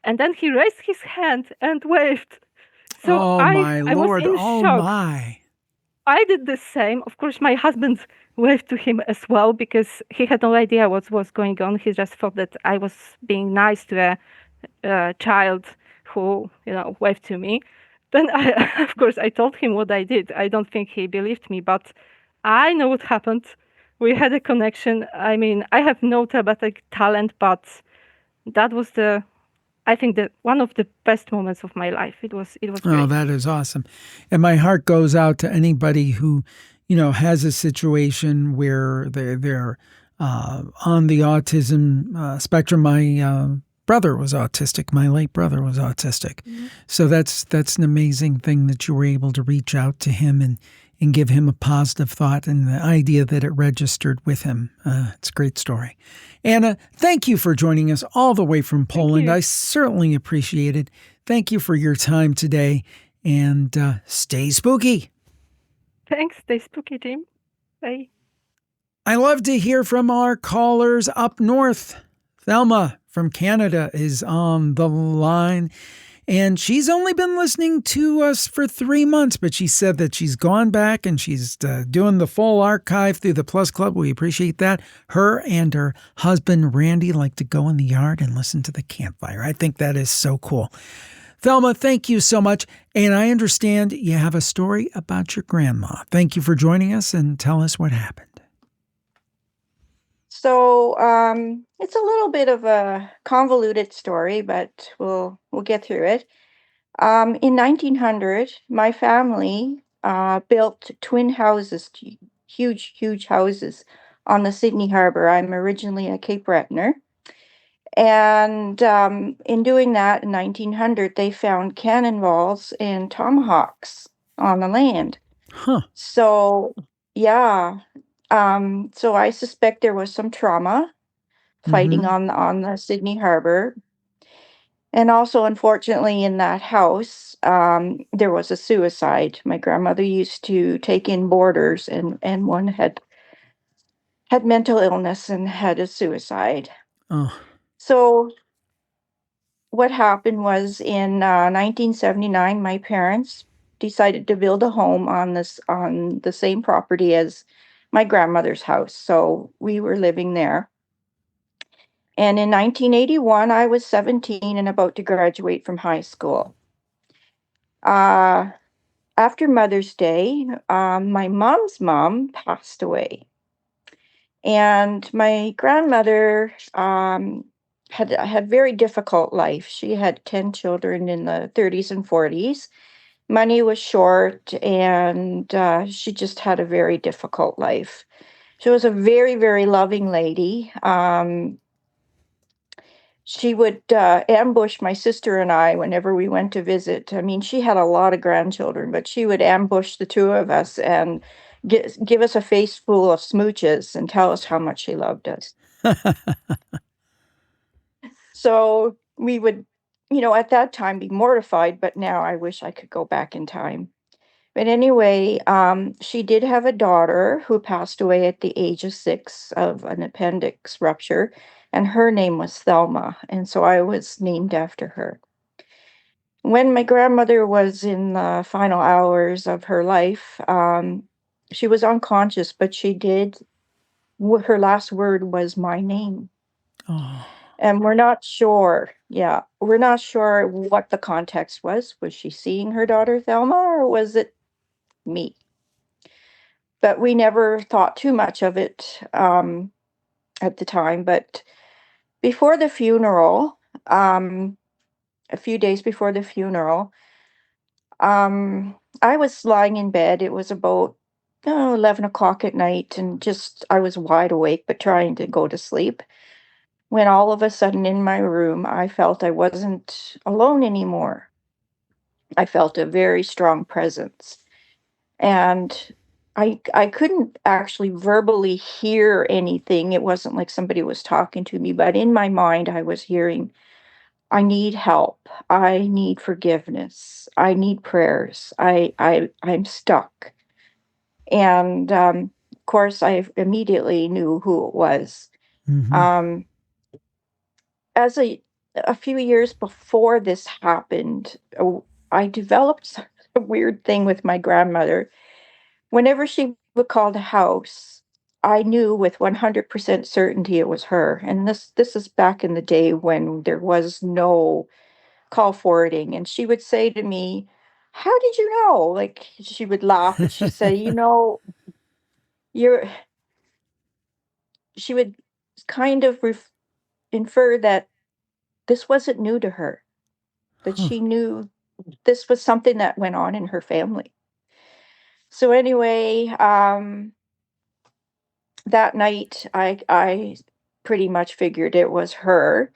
and then he raised his hand and waved. So oh, my I Lord. was in Oh, shock. my. I did the same. Of course, my husband waved to him as well because he had no idea what was going on. He just thought that I was being nice to a child who, waved to me. Then, of course, I told him what I did. I don't think he believed me, but I know what happened. We had a connection. I mean, I have no telepathic talent, but that was I think that one of the best moments of my life. It was great. Oh, that is awesome. And my heart goes out to anybody who, has a situation where they're on the autism spectrum. My brother was autistic. My late brother was autistic. Mm-hmm. So that's an amazing thing that you were able to reach out to him and give him a positive thought and the idea that it registered with him. It's a great story. Anna, thank you for joining us all the way from Poland. I certainly appreciate it. Thank you for your time today, and stay spooky. Thanks. Stay spooky, Jim. Bye. I love to hear from our callers up north. Thelma from Canada is on the line. And she's only been listening to us for 3 months, but she said that she's gone back and she's doing the full archive through the Plus Club. We appreciate that. Her and her husband, Randy, like to go in the yard and listen to the campfire. I think that is so cool. Thelma, thank you so much. And I understand you have a story about your grandma. Thank you for joining us and tell us what happened. So it's a little bit of a convoluted story, but we'll get through it. In 1900, my family built twin houses, huge houses on the Sydney Harbor. I'm originally a Cape Bretoner. And in doing that in 1900, they found cannonballs and tomahawks on the land. Huh. So, yeah. So I suspect there was some trauma fighting on the Sydney Harbor. And also, unfortunately, in that house, there was a suicide. My grandmother used to take in boarders, and one had mental illness and had a suicide. Oh. So what happened was in 1979, my parents decided to build a home on the same property as my grandmother's house. So we were living there. And in 1981, I was 17 and about to graduate from high school. After Mother's Day, my mom's mom passed away. And my grandmother had very difficult life. She had 10 children in the 30s and 40s. Money was short, and she just had a very difficult life. She was a very, very loving lady. She would ambush my sister and I whenever we went to visit. I mean, she had a lot of grandchildren, but she would ambush the two of us and give us a face full of smooches and tell us how much she loved us. So we would, at that time be mortified, but now I wish I could go back in time. But anyway, she did have a daughter who passed away at the age of 6 of an appendix rupture, and her name was Thelma, and so I was named after her. When my grandmother was in the final hours of her life, she was unconscious, but her last word was my name. Oh. And we're not sure what the context was. Was she seeing her daughter Thelma, or was it me? But we never thought too much of it at the time. But before the funeral, a few days before the funeral, I was lying in bed. It was about 11 o'clock at night, and I was wide awake, but trying to go to sleep. When all of a sudden in my room, I felt I wasn't alone anymore. I felt a very strong presence. And I couldn't actually verbally hear anything. It wasn't like somebody was talking to me, but in my mind, I was hearing, I need help. I need forgiveness. I need prayers. I'm stuck. And of course, I immediately knew who it was. Um, as a few years before this happened, I developed a weird thing with my grandmother. Whenever she would call the house, I knew with 100% certainty it was her. And this is back in the day when there was no call forwarding. And she would say to me, "How did you know?" Like, she would laugh and she'd say, you're she would kind of infer that this wasn't new to her, that she knew this was something that went on in her family. So anyway, that night I pretty much figured it was her,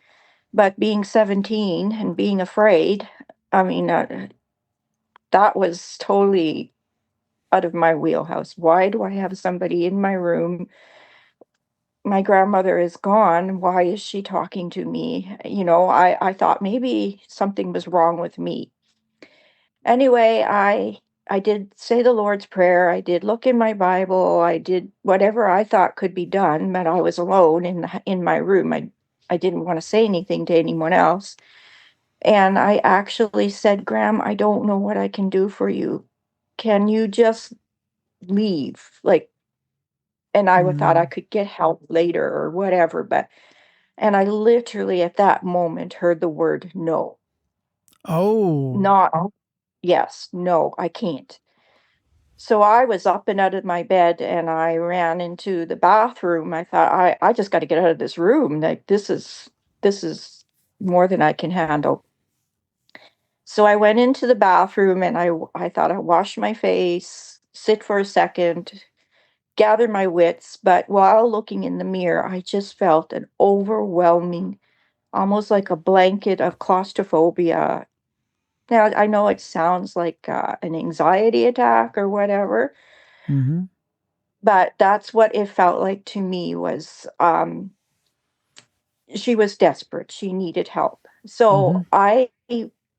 but being 17 and being afraid, I mean, that was totally out of my wheelhouse. Why do I have somebody in my room? My grandmother is gone. Why is she talking to me? I thought maybe something was wrong with me. Anyway, I did say the Lord's Prayer. I did look in my Bible. I did whatever I thought could be done, but I was alone in my room. I didn't want to say anything to anyone else. And I actually said, "Graham, I don't know what I can do for you. Can you just leave?" Like, and I thought I could get help later or whatever, and I literally at that moment heard the word no. Oh. Not yes, no, I can't. So I was up and out of my bed and I ran into the bathroom. I thought, I just got to get out of this room. Like this is more than I can handle. So I went into the bathroom and I thought I'd wash my face, sit for a second, gather my wits. But while looking in the mirror, I just felt an overwhelming, almost like a blanket of claustrophobia. Now, I know it sounds like an anxiety attack or whatever, Mm-hmm. but that's what it felt like to me was she was desperate. She needed help. Mm-hmm. So I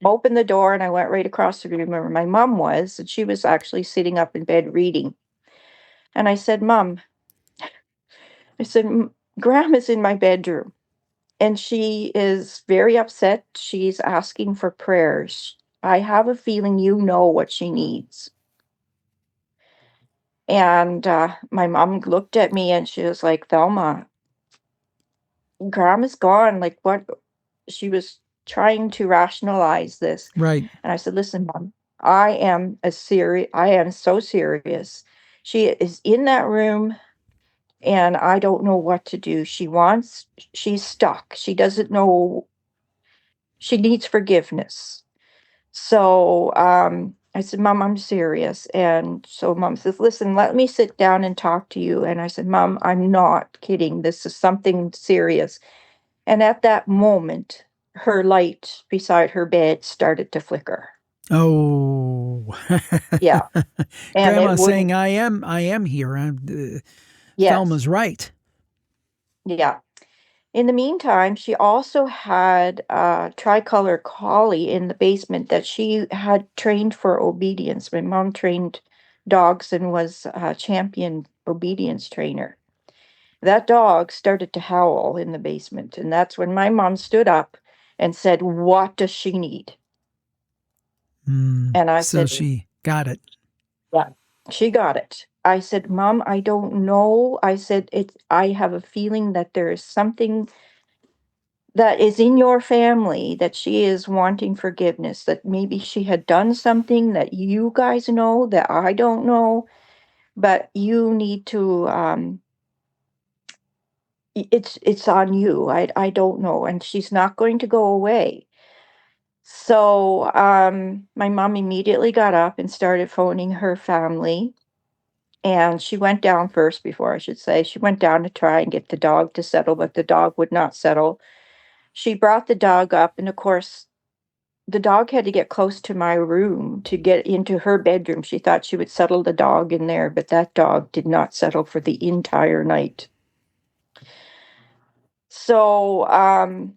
opened the door and I went right across the room where my mom was, and she was actually sitting up in bed reading. And I said, Mom, I said, Grandma's in my bedroom and she is very upset. She's asking for prayers. I have a feeling you know what she needs. And my mom looked at me and she was like, Thelma, Grandma's gone. Like, what? She was trying to rationalize this. Right. And I said, Listen, Mom, I am so serious. She is in that room and I don't know what to do. She's stuck. She doesn't know, she needs forgiveness. So I said, Mom, I'm serious. And so Mom says, Listen, let me sit down and talk to you. And I said, Mom, I'm not kidding. This is something serious. And at that moment, her light beside her bed started to flicker. Oh. Yeah. And it Grandma wouldn't, saying, I am here. yes. Thelma's right. Yeah. In the meantime, she also had a tricolor collie in the basement that she had trained for obedience. My mom trained dogs and was a champion obedience trainer. That dog started to howl in the basement, and that's when my mom stood up and said, What does she need? And I So said, she got it. Yeah, she got it. I said, Mom, I don't know. I said, I have a feeling that there is something that is in your family that she is wanting forgiveness, that maybe she had done something that you guys know that I don't know, but you need to it's on you. I don't know, and she's not going to go away. So my mom immediately got up and started phoning her family. And she went down first, before I should say. She went down to try and get the dog to settle, but the dog would not settle. She brought the dog up, and of course, the dog had to get close to my room to get into her bedroom. She thought she would settle the dog in there, but that dog did not settle for the entire night. So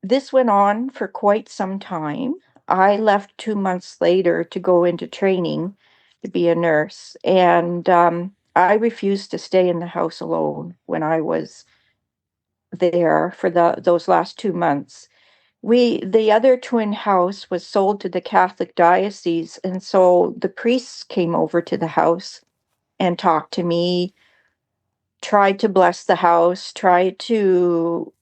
this went on for quite some time. I left 2 months later to go into training to be a nurse, and I refused to stay in the house alone when I was there for those last 2 months. The other twin house was sold to the Catholic diocese, and so the priests came over to the house and talked to me, tried to bless the house, tried to,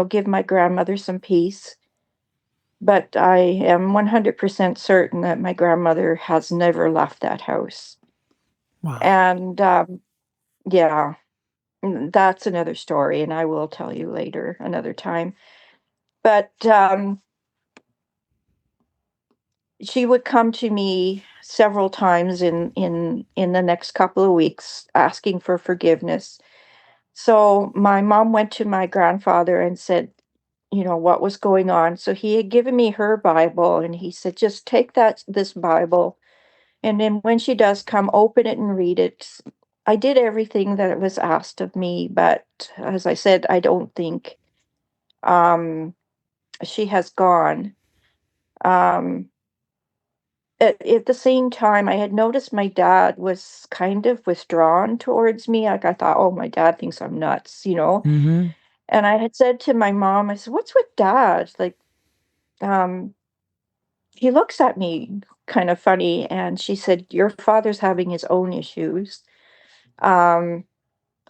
give my grandmother some peace. But I am 100% certain that my grandmother has never left that house. Wow. And yeah, that's another story, and I will tell you later, another time. But she would come to me several times in the next couple of weeks asking for forgiveness. So my mom went to my grandfather and said, what was going on. So he had given me her Bible and he said, just take this Bible, and then when she does come, open it and read it. I did everything that was asked of me, but as I said, I don't think um she has gone. Um at the same time, I had noticed my dad was kind of withdrawn towards me. Like, I thought, oh, my dad thinks I'm nuts. Mm-hmm. And I had said to my mom, I said, what's with dad? Like, um, he looks at me kind of funny. And she said, your father's having his own issues. Um,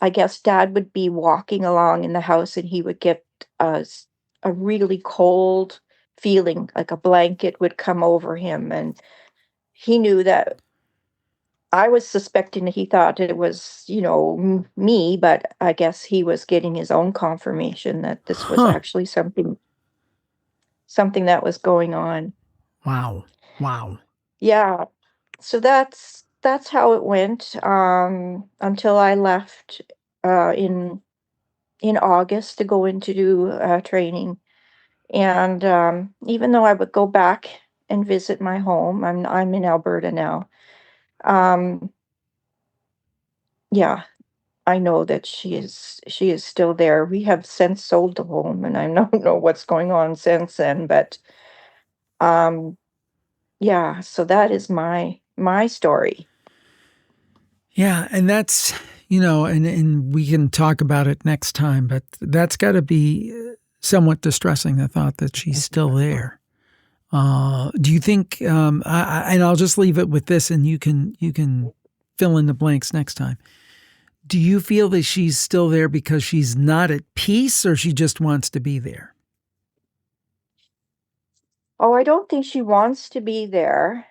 I guess dad would be walking along in the house and he would get a really cold feeling, like a blanket would come over him. And he knew that I was suspecting that he thought it was, me, but I guess he was getting his own confirmation that this was Huh. actually something that was going on. Wow. Wow. Yeah. So that's how it went until I left in August to go into do training. And even though I would go back and visit my home, I'm in Alberta now. Um, yeah, I know that she is still there. We have since sold the home, and I don't know what's going on since then. But um, yeah, so that is my story. Yeah, and that's, and we can talk about it next time, but that's got to be somewhat distressing, the thought that she's still there. Do you think, and I'll just leave it with this, and you can fill in the blanks next time. Do you feel that she's still there because she's not at peace, or she just wants to be there? Oh, I don't think she wants to be there,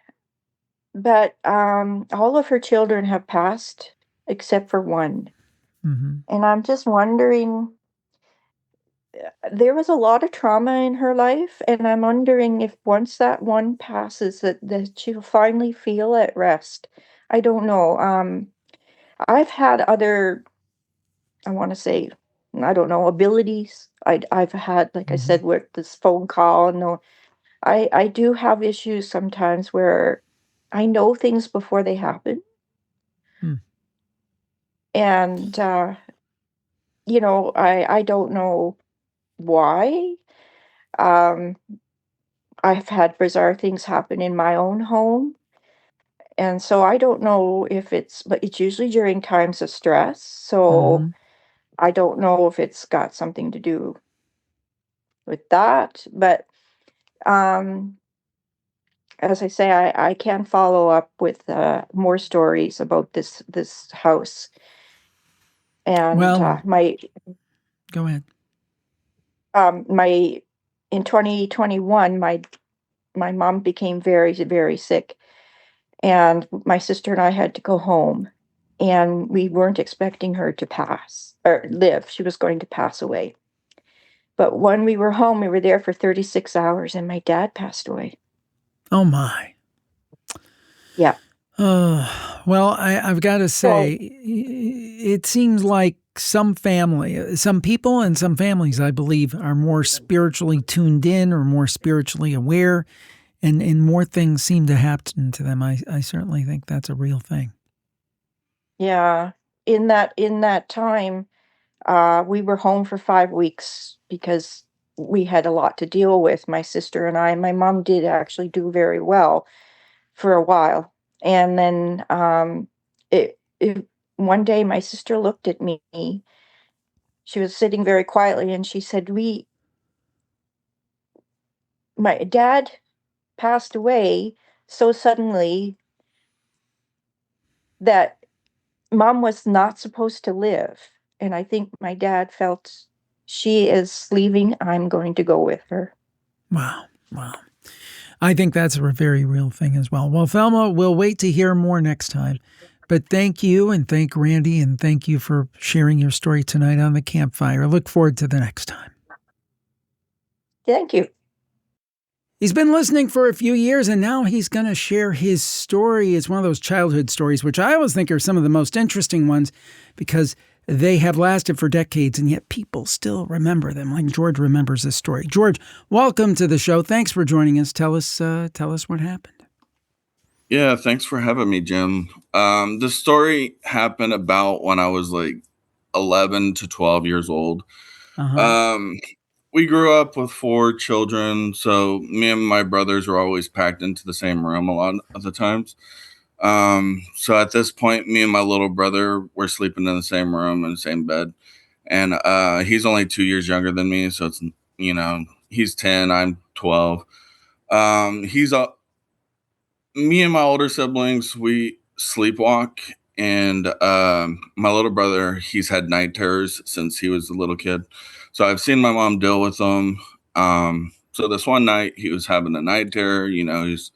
but all of her children have passed except for one. Mm-hmm. And I'm just wondering, there was a lot of trauma in her life, and I'm wondering if once that one passes, that she'll finally feel at rest. I don't know. I've had other, I want to say, I don't know, abilities. I've had, like I Mm-hmm. said, with this phone call. No, I do have issues sometimes where I know things before they happen, Hmm. and I don't know why. Um, I've had bizarre things happen in my own home. And so I don't know if but it's usually during times of stress. So Mm-hmm. I don't know if it's got something to do with that. But um, as I say, I can follow up with more stories about this house. And Well, go ahead. my in 2021, my mom became very, very sick. And my sister and I had to go home, and we weren't expecting her to pass or live. She was going to pass away. But when we were home, we were there for 36 hours, and my dad passed away. Oh my. Yeah. Well, I've got to So, say, it seems like some people and some families, I believe, are more spiritually tuned in or more spiritually aware, and more things seem to happen to them. I certainly think that's a real thing. yeah, in that time, we were home for 5 weeks because we had a lot to deal with, my sister and I. My mom did actually do very well for a while. And then one day my sister looked at me. She was sitting very quietly and she said, my dad passed away so suddenly that mom was not supposed to live. And I think my dad felt, she is leaving, I'm going to go with her. Wow. Wow. I think that's a very real thing as well. Well, Thelma, we'll wait to hear more next time. But thank you, and thank Randy, and thank you for sharing your story tonight on the Campfire. Look forward to the next time. Thank you. He's been listening for a few years, and now he's going to share his story. It's one of those childhood stories, which I always think are some of the most interesting ones because they have lasted for decades, and yet people still remember them, like George remembers this story. George, welcome to the show. Thanks for joining us. Tell us what happened. Yeah, thanks for having me, Jim. The story happened about when I was like 11 to 12 years old. Uh-huh. Um, we grew up with four children, so me and my brothers were always packed into the same room a lot of the times. So at this point, me and my little brother were sleeping in the same room and same bed. And he's only 2 years younger than me, so he's 10, I'm 12. He's Me and my older siblings, we sleepwalk, and my little brother, he's had night terrors since he was a little kid. So I've seen my mom deal with them. So this one night he was having a night terror. He's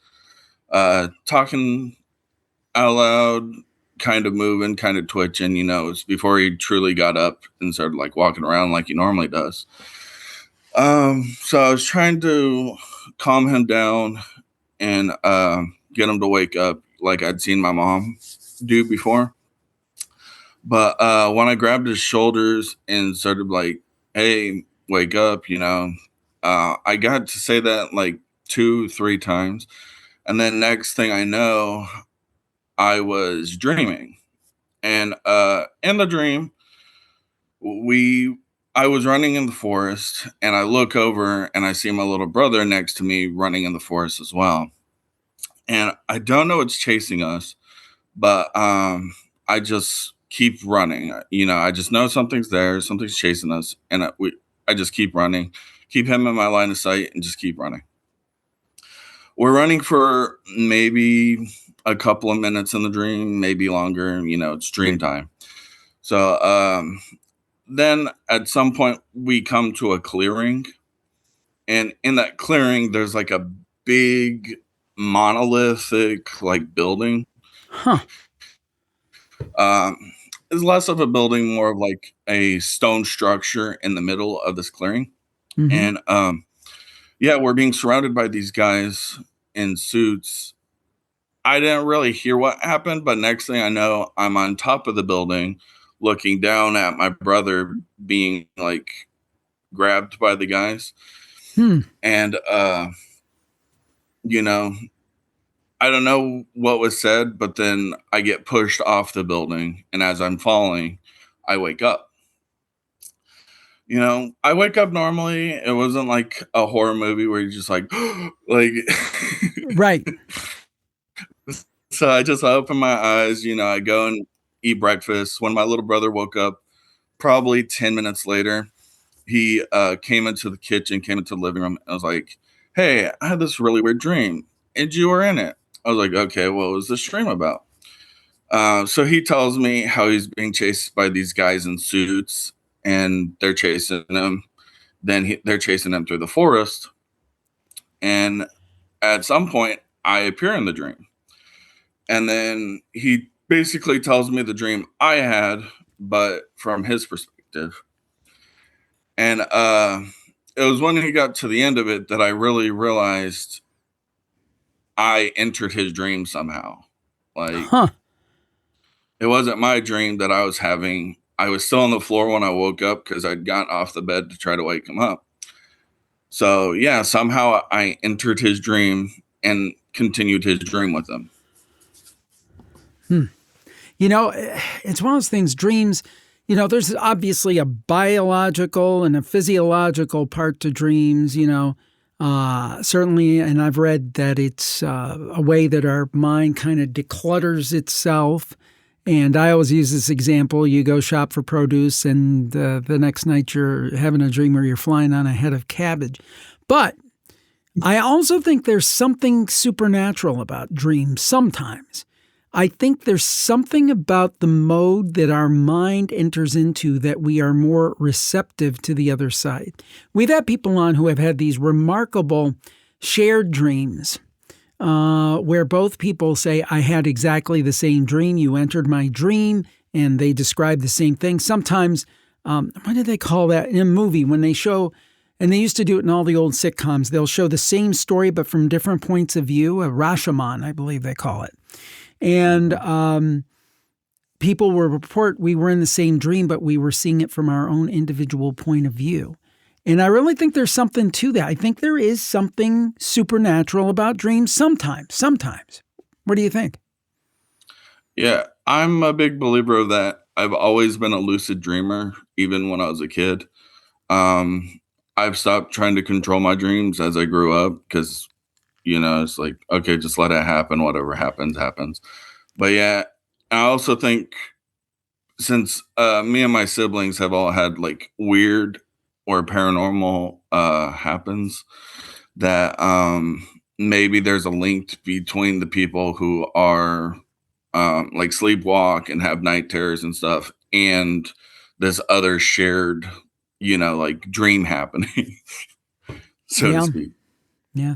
talking out loud, kind of moving, kind of twitching, it's before he truly got up and started like walking around like he normally does. So I was trying to calm him down and get him to wake up like I'd seen my mom do before. But when I grabbed his shoulders and started like, hey, wake up, I got to say that like 2-3 times. And then next thing I know, I was dreaming. And in the dream, I was running in the forest, and I look over and I see my little brother next to me running in the forest as well. And I don't know what's chasing us, but I just keep running. I just know something's there, something's chasing us, and I just keep running, keep him in my line of sight, and just keep running. We're running for maybe a couple of minutes in the dream, maybe longer. It's dream time. So then at some point we come to a clearing, and in that clearing there's like a big monolithic like building. It's less of a building, more of like a stone structure in the middle of this clearing. And we're being surrounded by these guys in suits. I didn't really hear what happened, but next thing I know, I'm on top of the building looking down at my brother being like grabbed by the guys. And I don't know what was said, but then I get pushed off the building, and as I'm falling, I wake up. I wake up normally. It wasn't like a horror movie where you're just like, like, right. So I just open my eyes, I go and eat breakfast. When my little brother woke up, probably 10 minutes later, he came into the kitchen, came into the living room, and I was like, hey, I had this really weird dream, and you were in it. I was like, okay, what was this dream about? So he tells me how he's being chased by these guys in suits, and they're chasing him. Then they're chasing him through the forest. And at some point, I appear in the dream. And then he basically tells me the dream I had, but from his perspective. And it was when he got to the end of it that I really realized I entered his dream somehow. Like, it wasn't my dream that I was having. I was still on the floor when I woke up because I'd gotten off the bed to try to wake him up. So, yeah, somehow I entered his dream and continued his dream with him. It's one of those things, dreams, there's obviously a biological and a physiological part to dreams, certainly. And I've read that it's a way that our mind kind of declutters itself. And I always use this example. You go shop for produce, and the next night you're having a dream where you're flying on a head of cabbage. But I also think there's something supernatural about dreams sometimes. I think there's something about the mode that our mind enters into that we are more receptive to the other side. We've had people on who have had these remarkable shared dreams where both people say, I had exactly the same dream. You entered my dream, and they describe the same thing. Sometimes, what do they call that in a movie when they show, and they used to do it in all the old sitcoms, they'll show the same story but from different points of view, a Rashomon, I believe they call it. And people will report we were in the same dream, but we were seeing it from our own individual point of view. And I really think there's something to that. I think there is something supernatural about dreams sometimes. What do you think? Yeah, I'm a big believer of that. I've always been a lucid dreamer, even when I was a kid. I've stopped trying to control my dreams as I grew up because it's like, okay, just let it happen. Whatever happens, happens. But yeah, I also think since me and my siblings have all had like weird or paranormal happens, that maybe there's a link between the people who are like sleepwalk and have night terrors and stuff, and this other shared, like dream happening, so to speak. Yeah.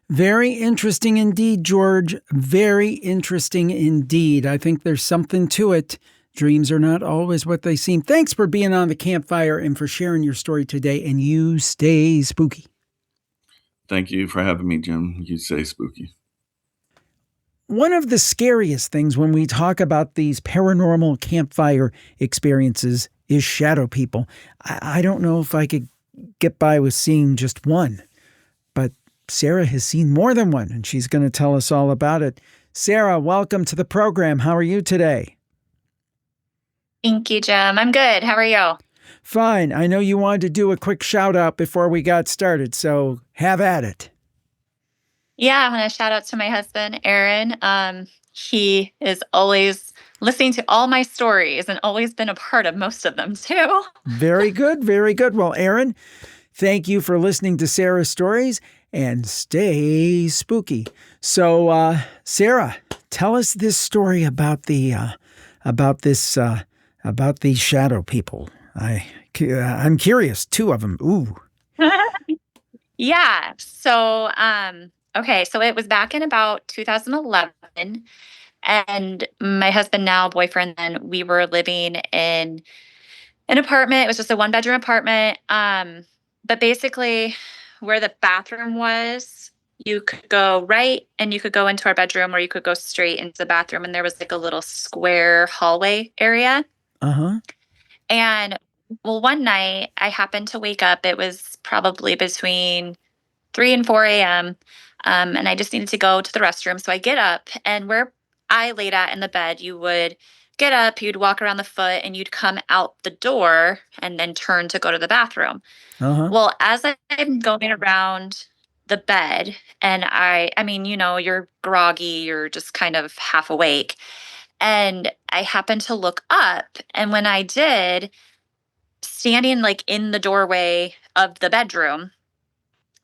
Very interesting indeed, George. Very interesting indeed. I think there's something to it. Dreams are not always what they seem. Thanks for being on the Campfire and for sharing your story today, and you stay spooky. Thank you for having me, Jim. You stay spooky. One of the scariest things when we talk about these paranormal campfire experiences is shadow people. I don't know if I could get by with seeing just one, but Sarah has seen more than one, and she's going to tell us all about it. Sarah, welcome to the program. How are you today? Thank you, Jim. I'm good. How are you? Fine. I know you wanted to do a quick shout out before we got started, so have at it. Yeah, I want to shout out to my husband, Aaron. He is always listening to all my stories and always been a part of most of them too. Very good. Very good. Well, Aaron, thank you for listening to Sarah's stories and stay spooky. So, Sarah, tell us this story about these shadow people. I'm curious. Two of them. Ooh. Yeah. So, okay. So it was back in about 2011, and my husband, now boyfriend, then we were living in an apartment. It was just a 1-bedroom apartment. But basically, where the bathroom was, you could go right and you could go into our bedroom, or you could go straight into the bathroom. And there was like a little square hallway area. Uh-huh. And well, one night I happened to wake up. It was probably between 3 and 4 a.m. And I just needed to go to the restroom. So I get up, and where I laid at in the bed, you would get up, you'd walk around the foot, and you'd come out the door and then turn to go to the bathroom. Uh-huh. Well, as I'm going around the bed, and I mean, you're groggy, you're just kind of half awake. And I happened to look up, and when I did, standing like in the doorway of the bedroom,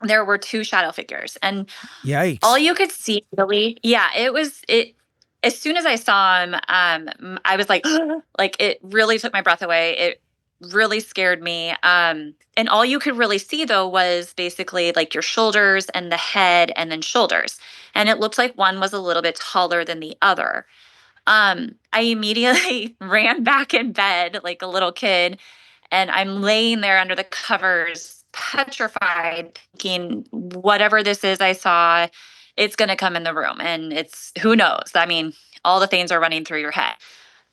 there were 2 shadow figures. And Yikes. all you could see really, yeah, it as soon as I saw him, I was like, like it really took my breath away. It really scared me. And all you could really see though was basically like your shoulders and the head and then shoulders. And it looked like one was a little bit taller than the other. I immediately ran back in bed like a little kid, and I'm laying there under the covers, petrified, thinking, whatever this is I saw, it's going to come in the room. And it's, who knows? I mean, all the things are running through your head.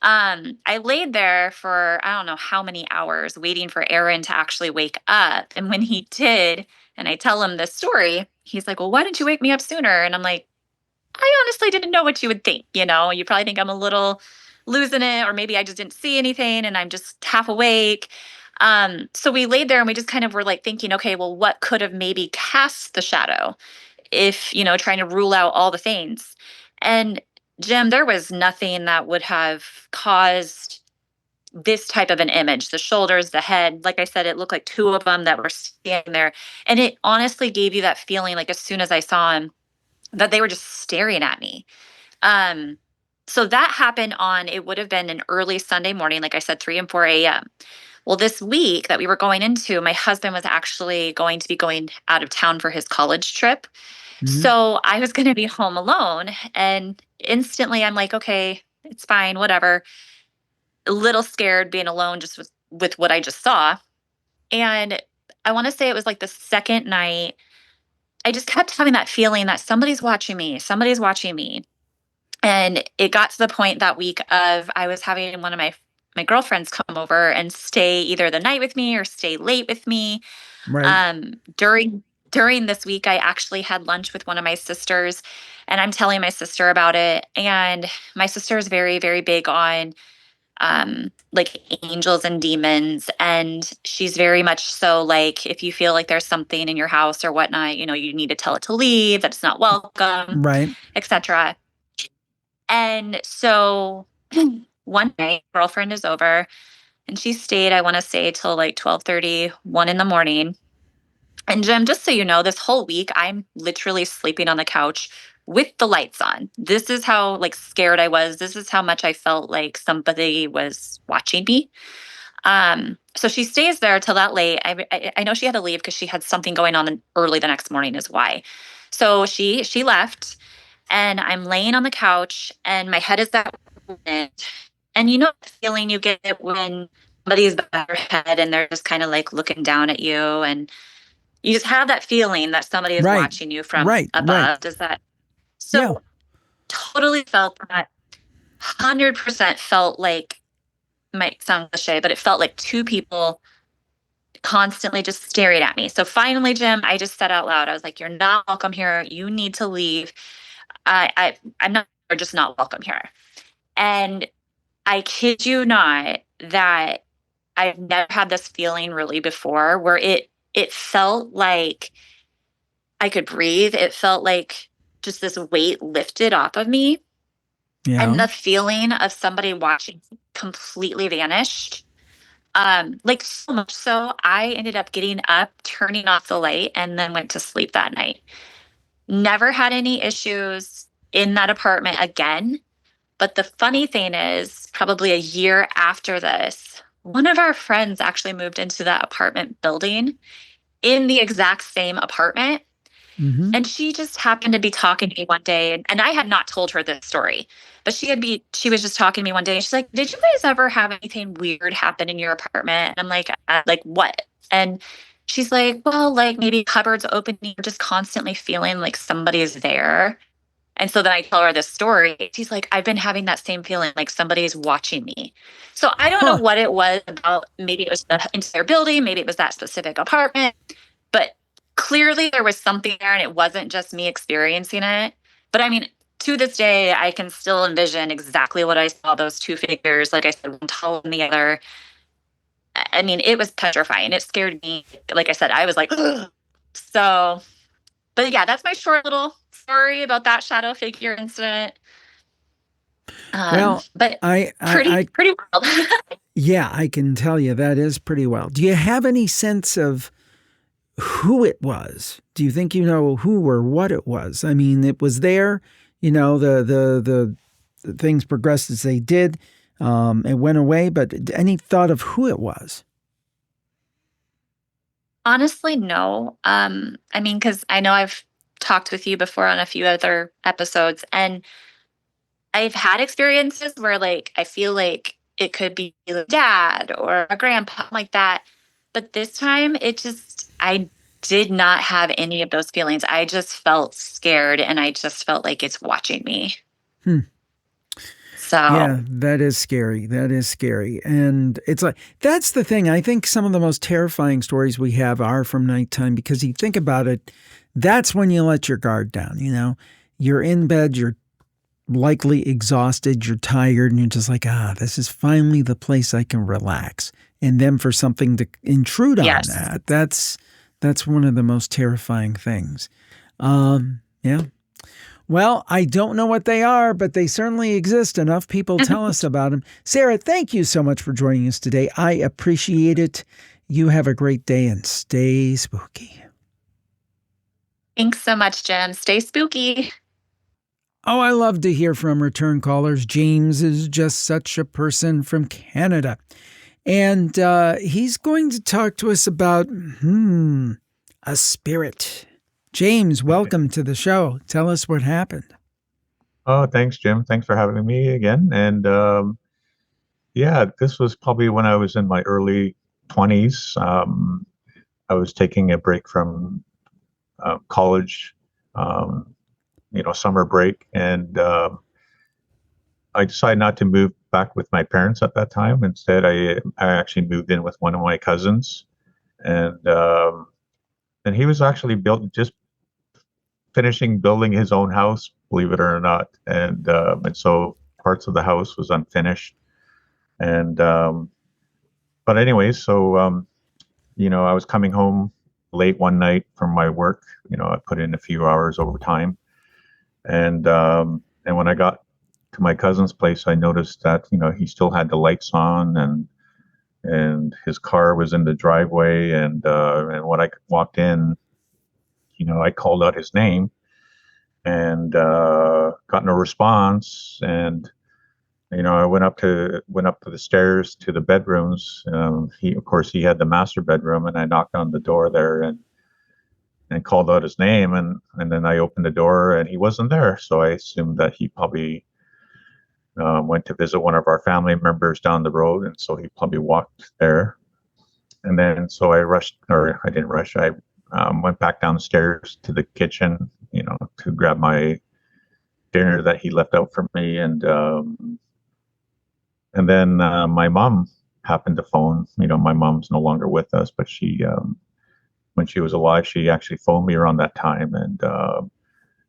I laid there for, I don't know how many hours waiting for Aaron to actually wake up. And when he did, and I tell him this story, he's like, well, why didn't you wake me up sooner? And I'm like, I honestly didn't know what you would think. You probably think I'm a little losing it, or maybe I just didn't see anything and I'm just half awake. So we laid there and we just kind of were like thinking, okay, well, what could have maybe cast the shadow if, trying to rule out all the things. And Jim, there was nothing that would have caused this type of an image. The shoulders, the head, like I said, it looked like 2 of them that were standing there. And it honestly gave you that feeling, like as soon as I saw him, that they were just staring at me. So that happened it would have been an early Sunday morning, like I said, 3 and 4 a.m. Well, this week that we were going into, my husband was actually going to be going out of town for his college trip. Mhm. So I was going to be home alone. And instantly I'm like, okay, it's fine, whatever. A little scared being alone just with what I just saw. And I want to say it was like the second night, I just kept having that feeling that somebody's watching me, somebody's watching me. And it got to the point that week of I was having one of my girlfriends come over and stay either the night with me or stay late with me. Right. During this week, I actually had lunch with one of my sisters, and I'm telling my sister about it. And my sister is very, very big on like angels and demons. And she's very much so like, if you feel like there's something in your house or whatnot, you need to tell it to leave, that it's not welcome, Right. etc. And so one night, girlfriend is over, and she stayed, I want to say, till like 12:30, 1 in the morning. And Jim, just so you know, this whole week, I'm literally sleeping on the couch with the lights on. This is how like scared I was. This is how much I felt like somebody was watching me. So she stays there till that late. I know she had to leave because she had something going on early the next morning is why. So she left, and I'm laying on the couch, and my head is that way. And you know the feeling you get when somebody's by your head and they're just kind of like looking down at you, and you just have that feeling that somebody is Right. watching you from Right. above. Does that? So Yeah. totally felt that. 100% felt like, might sound cliche, but it felt like two people constantly just staring at me. So finally, Jim, I just said out loud, I was like, "You're not welcome here. You need to leave. I'm not. You're just not welcome here." And I kid you not that I've never had this feeling really before, where it felt like I could breathe. It felt like just this weight lifted off of me, Yeah. and the feeling of somebody watching completely vanished. Like so much so, I ended up getting up, turning off the light, and then went to sleep that night. Never had any issues in that apartment again. But the funny thing is, probably a year after this, one of our friends actually moved into that apartment building in the exact same apartment. Mm-hmm. And she just happened to be talking to me one day, and I had not told her this story, but she was just talking to me one day, and she's like, "Did you guys ever have anything weird happen in your apartment?" And I'm like, what? And she's like, "Well, like maybe cupboards opening, or just constantly feeling like somebody's there." And so then I tell her this story. She's like, "I've been having that same feeling, like somebody's watching me." So I don't know Huh. what it was about. Maybe it was the entire building, maybe it was that specific apartment, but clearly there was something there, and it wasn't just me experiencing it. But I mean, to this day, I can still envision exactly what I saw, those two figures, like I said, one taller than the other. I mean, it was petrifying. It scared me. Like I said, I was like, ugh. So, but yeah, that's my short little story about that shadow figure incident. Well, But I pretty wild. yeah, I can tell you that is pretty well. Do you have any sense of who it was? Do you think you know who or what it was? I mean, it was there, the things progressed as they did. It went away, but any thought of who it was? Honestly, no. I mean, because I know I've talked with you before on a few other episodes, and I've had experiences where like I feel like it could be a dad or a grandpa like that. But this time I did not have any of those feelings. I just felt scared, and I just felt like it's watching me. So Yeah, that is scary. That is scary. And it's like, that's the thing. I think some of the most terrifying stories we have are from nighttime, because you think about it, that's when you let your guard down. You're in bed, you're likely exhausted, you're tired, and you're just like, this is finally the place I can relax. And then for something to intrude on yes. that's one of the most terrifying things. Yeah. Well, I don't know what they are, but they certainly exist. Enough people tell us about them. Sarah, thank you so much for joining us today. I appreciate it. You have a great day and stay spooky. Thanks so much, Jim. Stay spooky. Oh, I love to hear from return callers. James is just such a person from Canada. And he's going to talk to us about, a spirit. James, welcome to the show. Tell us what happened. Oh, thanks, Jim. Thanks for having me again. And yeah, this was probably when I was in my early 20s. I was taking a break from college, summer break. And I decided not to move back with my parents at that time. Instead, I actually moved in with one of my cousins. And he was actually just finishing building his own house, believe it or not, and so parts of the house was unfinished, and but anyways, so I was coming home late one night from my work. I put in a few hours overtime, and when I got to my cousin's place, I noticed that he still had the lights on, and his car was in the driveway, and when I walked in, I called out his name and got no response. And I went up to the stairs to the bedrooms. He had the master bedroom, and I knocked on the door there, and called out his name, and then I opened the door and he wasn't there. So I assumed that he probably went to visit one of our family members down the road, and so he probably walked there. And then so I didn't rush. I went back downstairs to the kitchen, to grab my dinner that he left out for me, and then my mom happened to phone. My mom's no longer with us, but she, when she was alive, she actually phoned me around that time, and I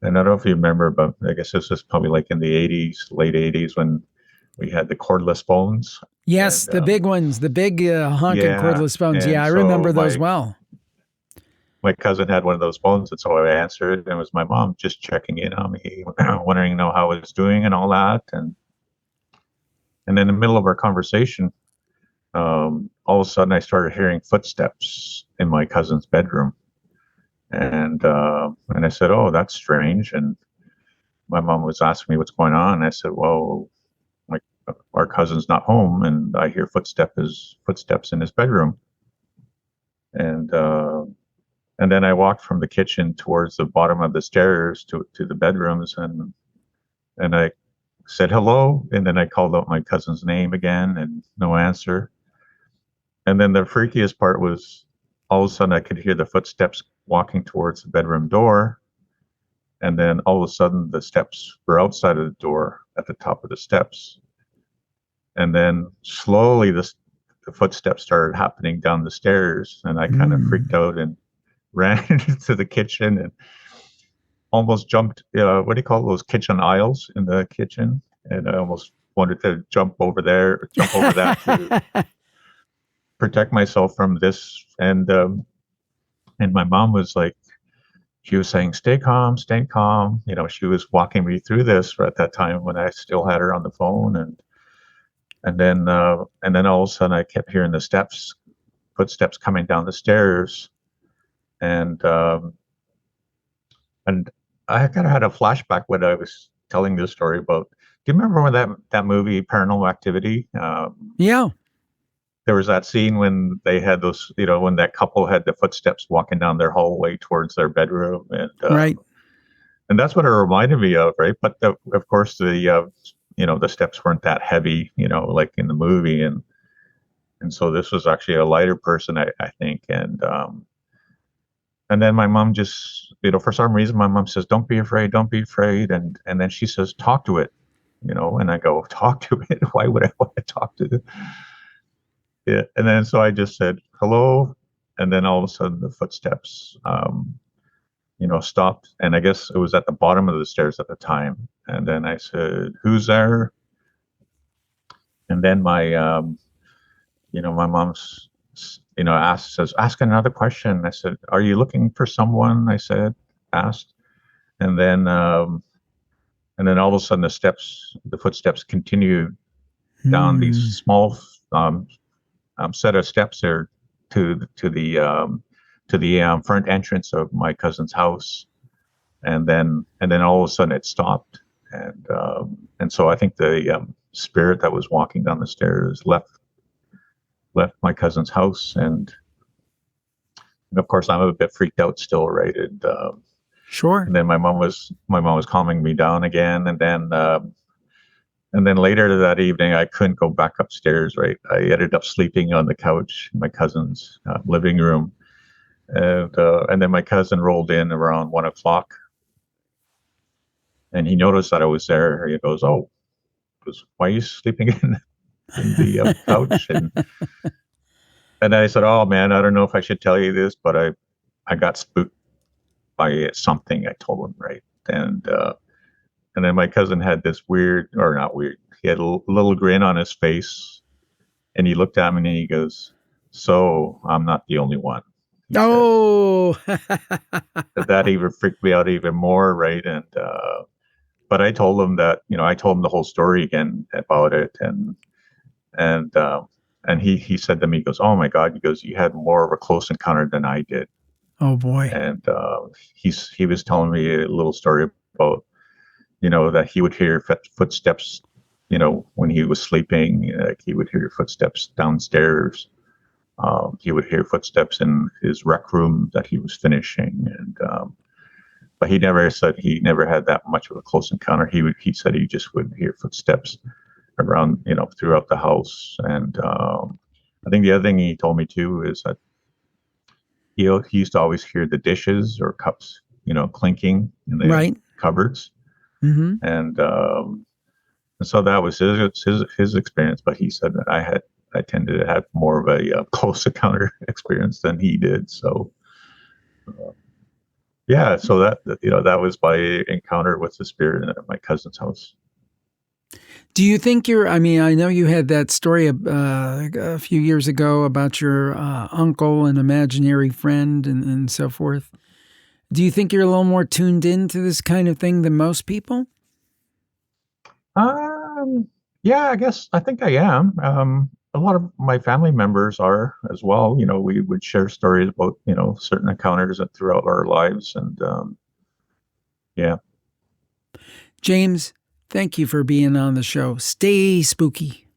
don't know if you remember, but I guess this was probably like in the 80s, late 80s, when we had the cordless phones. Yes, And, the big ones, the big honking cordless phones. and Yeah, I so remember those well. My cousin had one of those phones, and so I answered, and it was my mom just checking in on me, wondering, how I was doing and all that. And in the middle of our conversation, all of a sudden I started hearing footsteps in my cousin's bedroom. And I said, "Oh, that's strange." And my mom was asking me what's going on. And I said, "Well, our cousin's not home, and I hear footsteps in his bedroom." And then I walked from the kitchen towards the bottom of the stairs to the bedrooms, and I said hello, and then I called out my cousin's name again, and no answer. And then the freakiest part was, all of a sudden I could hear the footsteps walking towards the bedroom door, and then all of a sudden the steps were outside of the door at the top of the steps. And then slowly the footsteps started happening down the stairs, and I kind of freaked out and ran into the kitchen and almost jumped, what do you call those kitchen aisles in the kitchen? And I almost wanted to jump over that to protect myself from this. And my mom was like, she was saying, stay calm, stay calm. She was walking me through this at that time when I still had her on the phone. And then all of a sudden I kept hearing the footsteps coming down the stairs. And I kind of had a flashback when I was telling this story about, do you remember when that movie Paranormal Activity? Yeah. There was that scene when they had those, when that couple had the footsteps walking down their hallway towards their bedroom, and right. And that's what it reminded me of, right? But of course the steps weren't that heavy, like in the movie, and so this was actually a lighter person, I think, and then my mom just, for some reason, my mom says, don't be afraid, and then she says, talk to it, and I go, talk to it? Why would I want to talk to it? Yeah. And then so I just said hello, and then all of a sudden the footsteps stopped, and I guess it was at the bottom of the stairs at the time. And then I said, who's there? And then my my mom's says, ask another question. I said, are you looking for someone? Asked. And then all of a sudden the footsteps continued down these small set of steps there to the front entrance of my cousin's house, and then all of a sudden it stopped, and so I think the spirit that was walking down the stairs left my cousin's house, and of course I'm a bit freaked out still, right? And sure. And then my mom was calming me down again, and then later that evening, I couldn't go back upstairs, right? I ended up sleeping on the couch in my cousin's living room. And then my cousin rolled in around 1:00, and he noticed that I was there. He goes, "Oh, why are you sleeping in the couch?" And I said, "Oh man, I don't know if I should tell you this, but I got spooked by something." I told him, right? And then my cousin had this weird, or not weird, he had a little grin on his face, and he looked at me and he goes, "So I'm not the only one." Oh, That even freaked me out even more, right? And but I told him that, I told him the whole story again about it, and he said to me, he goes, "Oh my God," he goes, "you had more of a close encounter than I did." Oh boy. And he was telling me a little story about, that he would hear footsteps, when he was sleeping. Like he would hear footsteps downstairs, He would hear footsteps in his rec room that he was finishing, and but he never had that much of a close encounter. He said he just would hear footsteps around, throughout the house. And I think the other thing he told me too is that he used to always hear the dishes or cups, clinking in the cupboards. Mm-hmm. And so that was his experience. But he said that I tended to have more of a close encounter experience than he did. So. Yeah, so that was my encounter with the spirit at my cousin's house. Do you think I know you had that story a few years ago about your uncle and imaginary friend and so forth. Do you think you're a little more tuned into this kind of thing than most people? Yeah, I think I am. A lot of my family members are as well. We would share stories about, certain encounters throughout our lives. And yeah. James, thank you for being on the show. Stay spooky.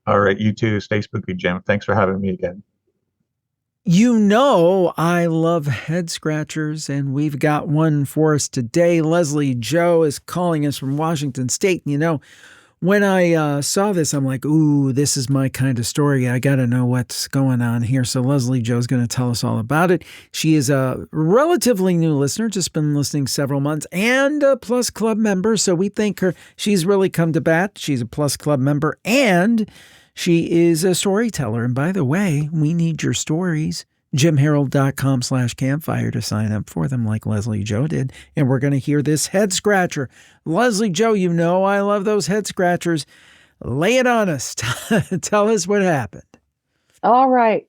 All right. You too. Stay spooky, Jim. Thanks for having me again. I love head scratchers, and we've got one for us today. Leslie Joe is calling us from Washington State. When I saw this, I'm like, ooh, this is my kind of story. I got to know what's going on here. So Leslie Joe's going to tell us all about it. She is a relatively new listener, just been listening several months, and a Plus Club member. So we thank her. She's really come to bat. She's a Plus Club member, and she is a storyteller. And by the way, we need your stories. JimHarold.com/campfire to sign up for them like Leslie Joe did. And we're going to hear this head scratcher. Leslie Joe, I love those head scratchers. Lay it on us. Tell us what happened. All right.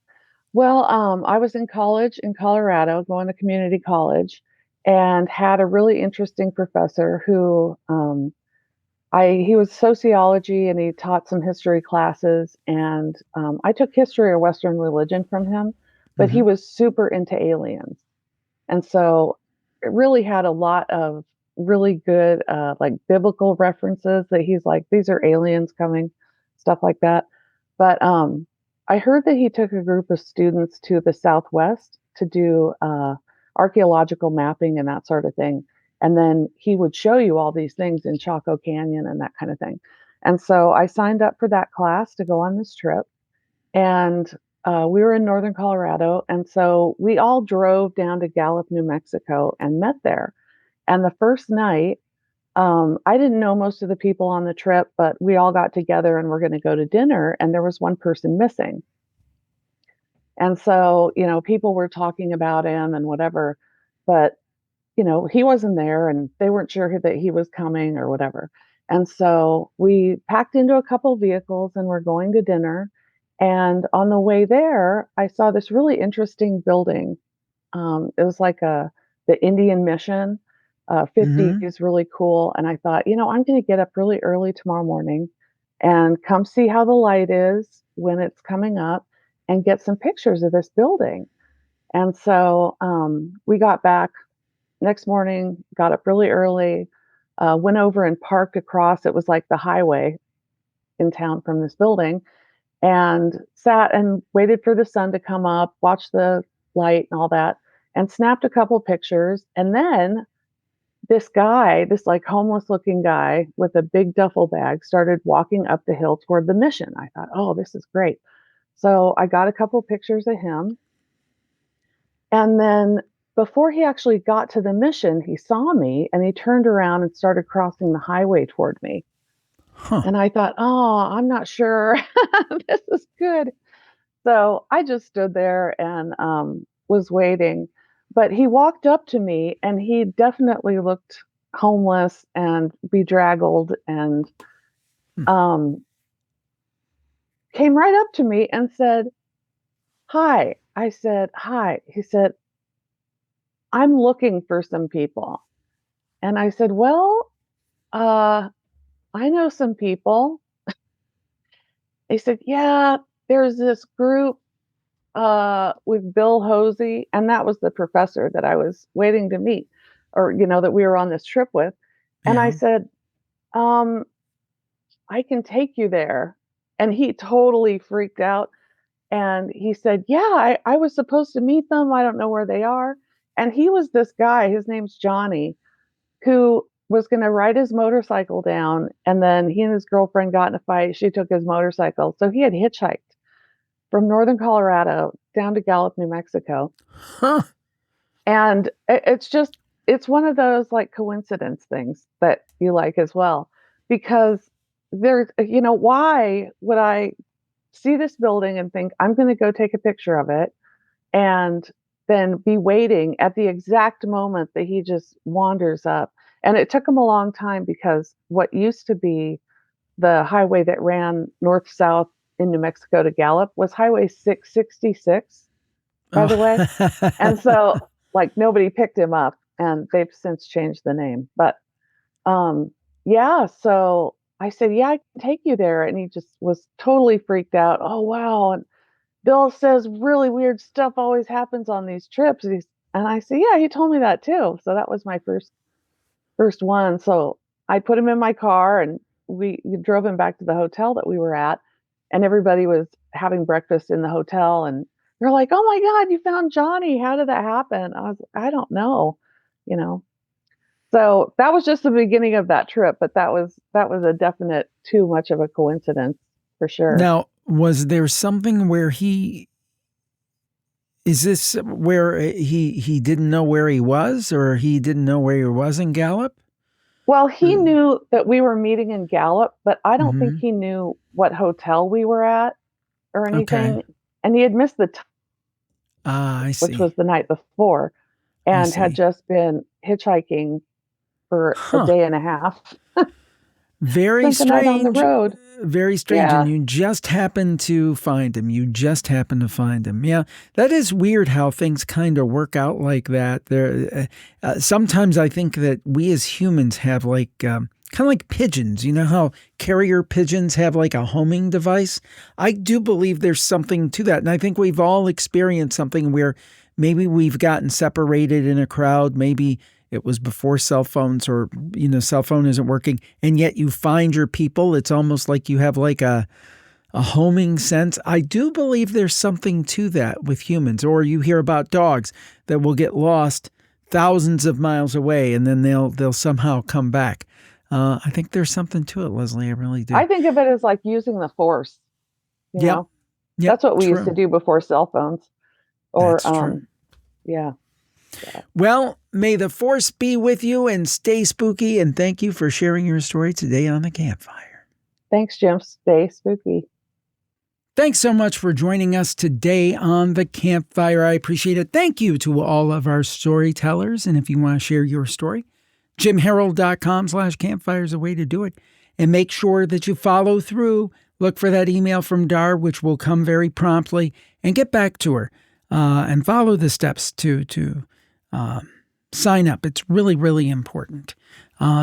Well, I was in college in Colorado, going to community college, and had a really interesting professor who he was sociology and he taught some history classes. And I took history of Western religion from him. But he was super into aliens. And so it really had a lot of really good, like biblical references that he's like, these are aliens coming, stuff like that. But I heard that he took a group of students to the Southwest to do archaeological mapping and that sort of thing. And then he would show you all these things in Chaco Canyon and that kind of thing. And so I signed up for that class to go on this trip. And we were in northern Colorado, and so we all drove down to Gallup, New Mexico, and met there. And the first night, I didn't know most of the people on the trip, but we all got together and we're going to go to dinner, and there was one person missing. And so, people were talking about him and whatever, but, he wasn't there, and they weren't sure that he was coming or whatever. And so we packed into a couple vehicles and we're going to dinner. And on the way there, I saw this really interesting building. It was like the Indian Mission, 50s, really cool. And I thought, I'm going to get up really early tomorrow morning and come see how the light is when it's coming up and get some pictures of this building. And so we got back next morning, got up really early, went over and parked across. It was like the highway in town from this building. And sat and waited for the sun to come up, watched the light and all that, and snapped a couple pictures. And then this guy, this like homeless looking guy with a big duffel bag, started walking up the hill toward the mission. I thought, oh, this is great. So I got a couple pictures of him. And then before he actually got to the mission, he saw me and he turned around and started crossing the highway toward me. Huh. And I thought, oh, I'm not sure this is good. So I just stood there and was waiting. But he walked up to me and he definitely looked homeless and bedraggled and came right up to me and said, hi. I said, hi. He said, I'm looking for some people. And I said, well, I know some people. They said, yeah, there's this group with Bill Hosey, and that was the professor that I was waiting to meet, or that we were on this trip with. And I said, I can take you there. And he totally freaked out. And he said, yeah, I was supposed to meet them. I don't know where they are. And he was this guy, his name's Johnny, who was going to ride his motorcycle down. And then he and his girlfriend got in a fight. She took his motorcycle. So he had hitchhiked from northern Colorado down to Gallup, New Mexico. Huh. And it's one of those like coincidence things that you like as well. Because there's, why would I see this building and think I'm going to go take a picture of it and then be waiting at the exact moment that he just wanders up? And it took him a long time because what used to be the highway that ran north-south in New Mexico to Gallup was Highway 666, by the way. And so like nobody picked him up, and they've since changed the name. But yeah, so I said, yeah, I can take you there. And he just was totally freaked out. Oh, wow. And Bill says really weird stuff always happens on these trips. And I said, yeah, he told me that too. So that was my first one. So I put him in my car and we drove him back to the hotel that we were at. And everybody was having breakfast in the hotel. And they're like, oh my God, you found Johnny. How did that happen? I don't know, So that was just the beginning of that trip, but that was a definite too much of a coincidence for sure. Now, was there something where he didn't know where he was, or he didn't know where he was in Gallup? Well, he knew that we were meeting in Gallup, but I don't think he knew what hotel we were at or anything. Okay. And he had missed the time, I see. Which was the night before, and had just been hitchhiking for a day and a half. Very strange. On the road. Very strange. Yeah. And you just happened to find him. Yeah. That is weird how things kind of work out like that. Sometimes I think that we as humans have like, kind of like pigeons. You know how carrier pigeons have like a homing device? I do believe there's something to that. And I think we've all experienced something where maybe we've gotten separated in a crowd. Maybe it was before cell phones, or, cell phone isn't working, and yet you find your people. It's almost like you have like a homing sense. I do believe there's something to that with humans. Or you hear about dogs that will get lost thousands of miles away, and then they'll somehow come back. I think there's something to it, Leslie. I really do. I think of it as like using the force. Yep. That's what we used to do before cell phones. Or That's true. Yeah. Well, may the force be with you and stay spooky. And thank you for sharing your story today on the Campfire. Thanks, Jim. Stay spooky. Thanks so much for joining us today on the Campfire. I appreciate it. Thank you to all of our storytellers. And if you want to share your story, jimharold.com/campfire is a way to do it. And make sure that you follow through. Look for that email from Dar, which will come very promptly, and get back to her and follow the steps to sign up. It's really, really important.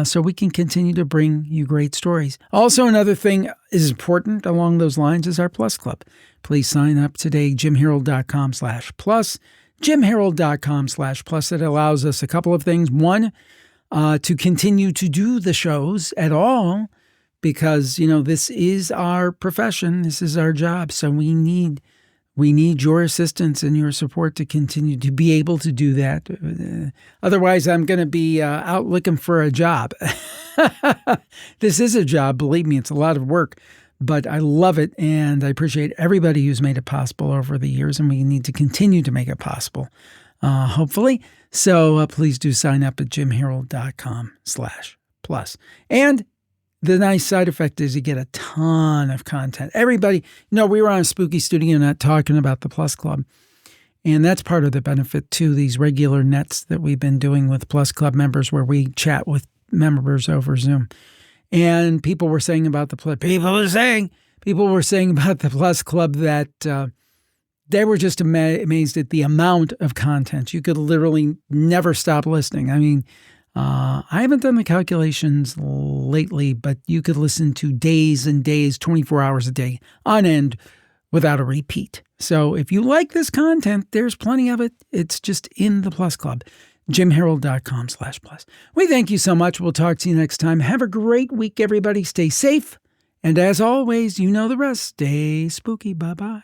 So we can continue to bring you great stories. Also, another thing is important along those lines is our Plus Club. Please sign up today, jimharold.com/plus, jimharold.com/plus. It allows us a couple of things. One, to continue to do the shows at all, because, this is our profession. This is our job. So we need your assistance and your support to continue to be able to do that. Otherwise, I'm going to be out looking for a job. This is a job. Believe me, it's a lot of work, but I love it. And I appreciate everybody who's made it possible over the years. And we need to continue to make it possible, hopefully. So please do sign up at jimharold.com/plus. And the nice side effect is you get a ton of content. Everybody, we were on a Spooky Studio Net talking about the Plus Club. And that's part of the benefit to these regular nets that we've been doing with Plus Club members, where we chat with members over Zoom. And people were saying about the Plus Club that they were just amazed at the amount of content. You could literally never stop listening. I mean, I haven't done the calculations lately, but you could listen to days and days, 24 hours a day on end without a repeat. So if you like this content, there's plenty of it. It's just in the Plus Club, jimharold.com/plus. We thank you so much. We'll talk to you next time. Have a great week, everybody. Stay safe. And as always, you know the rest. Stay spooky. Bye-bye.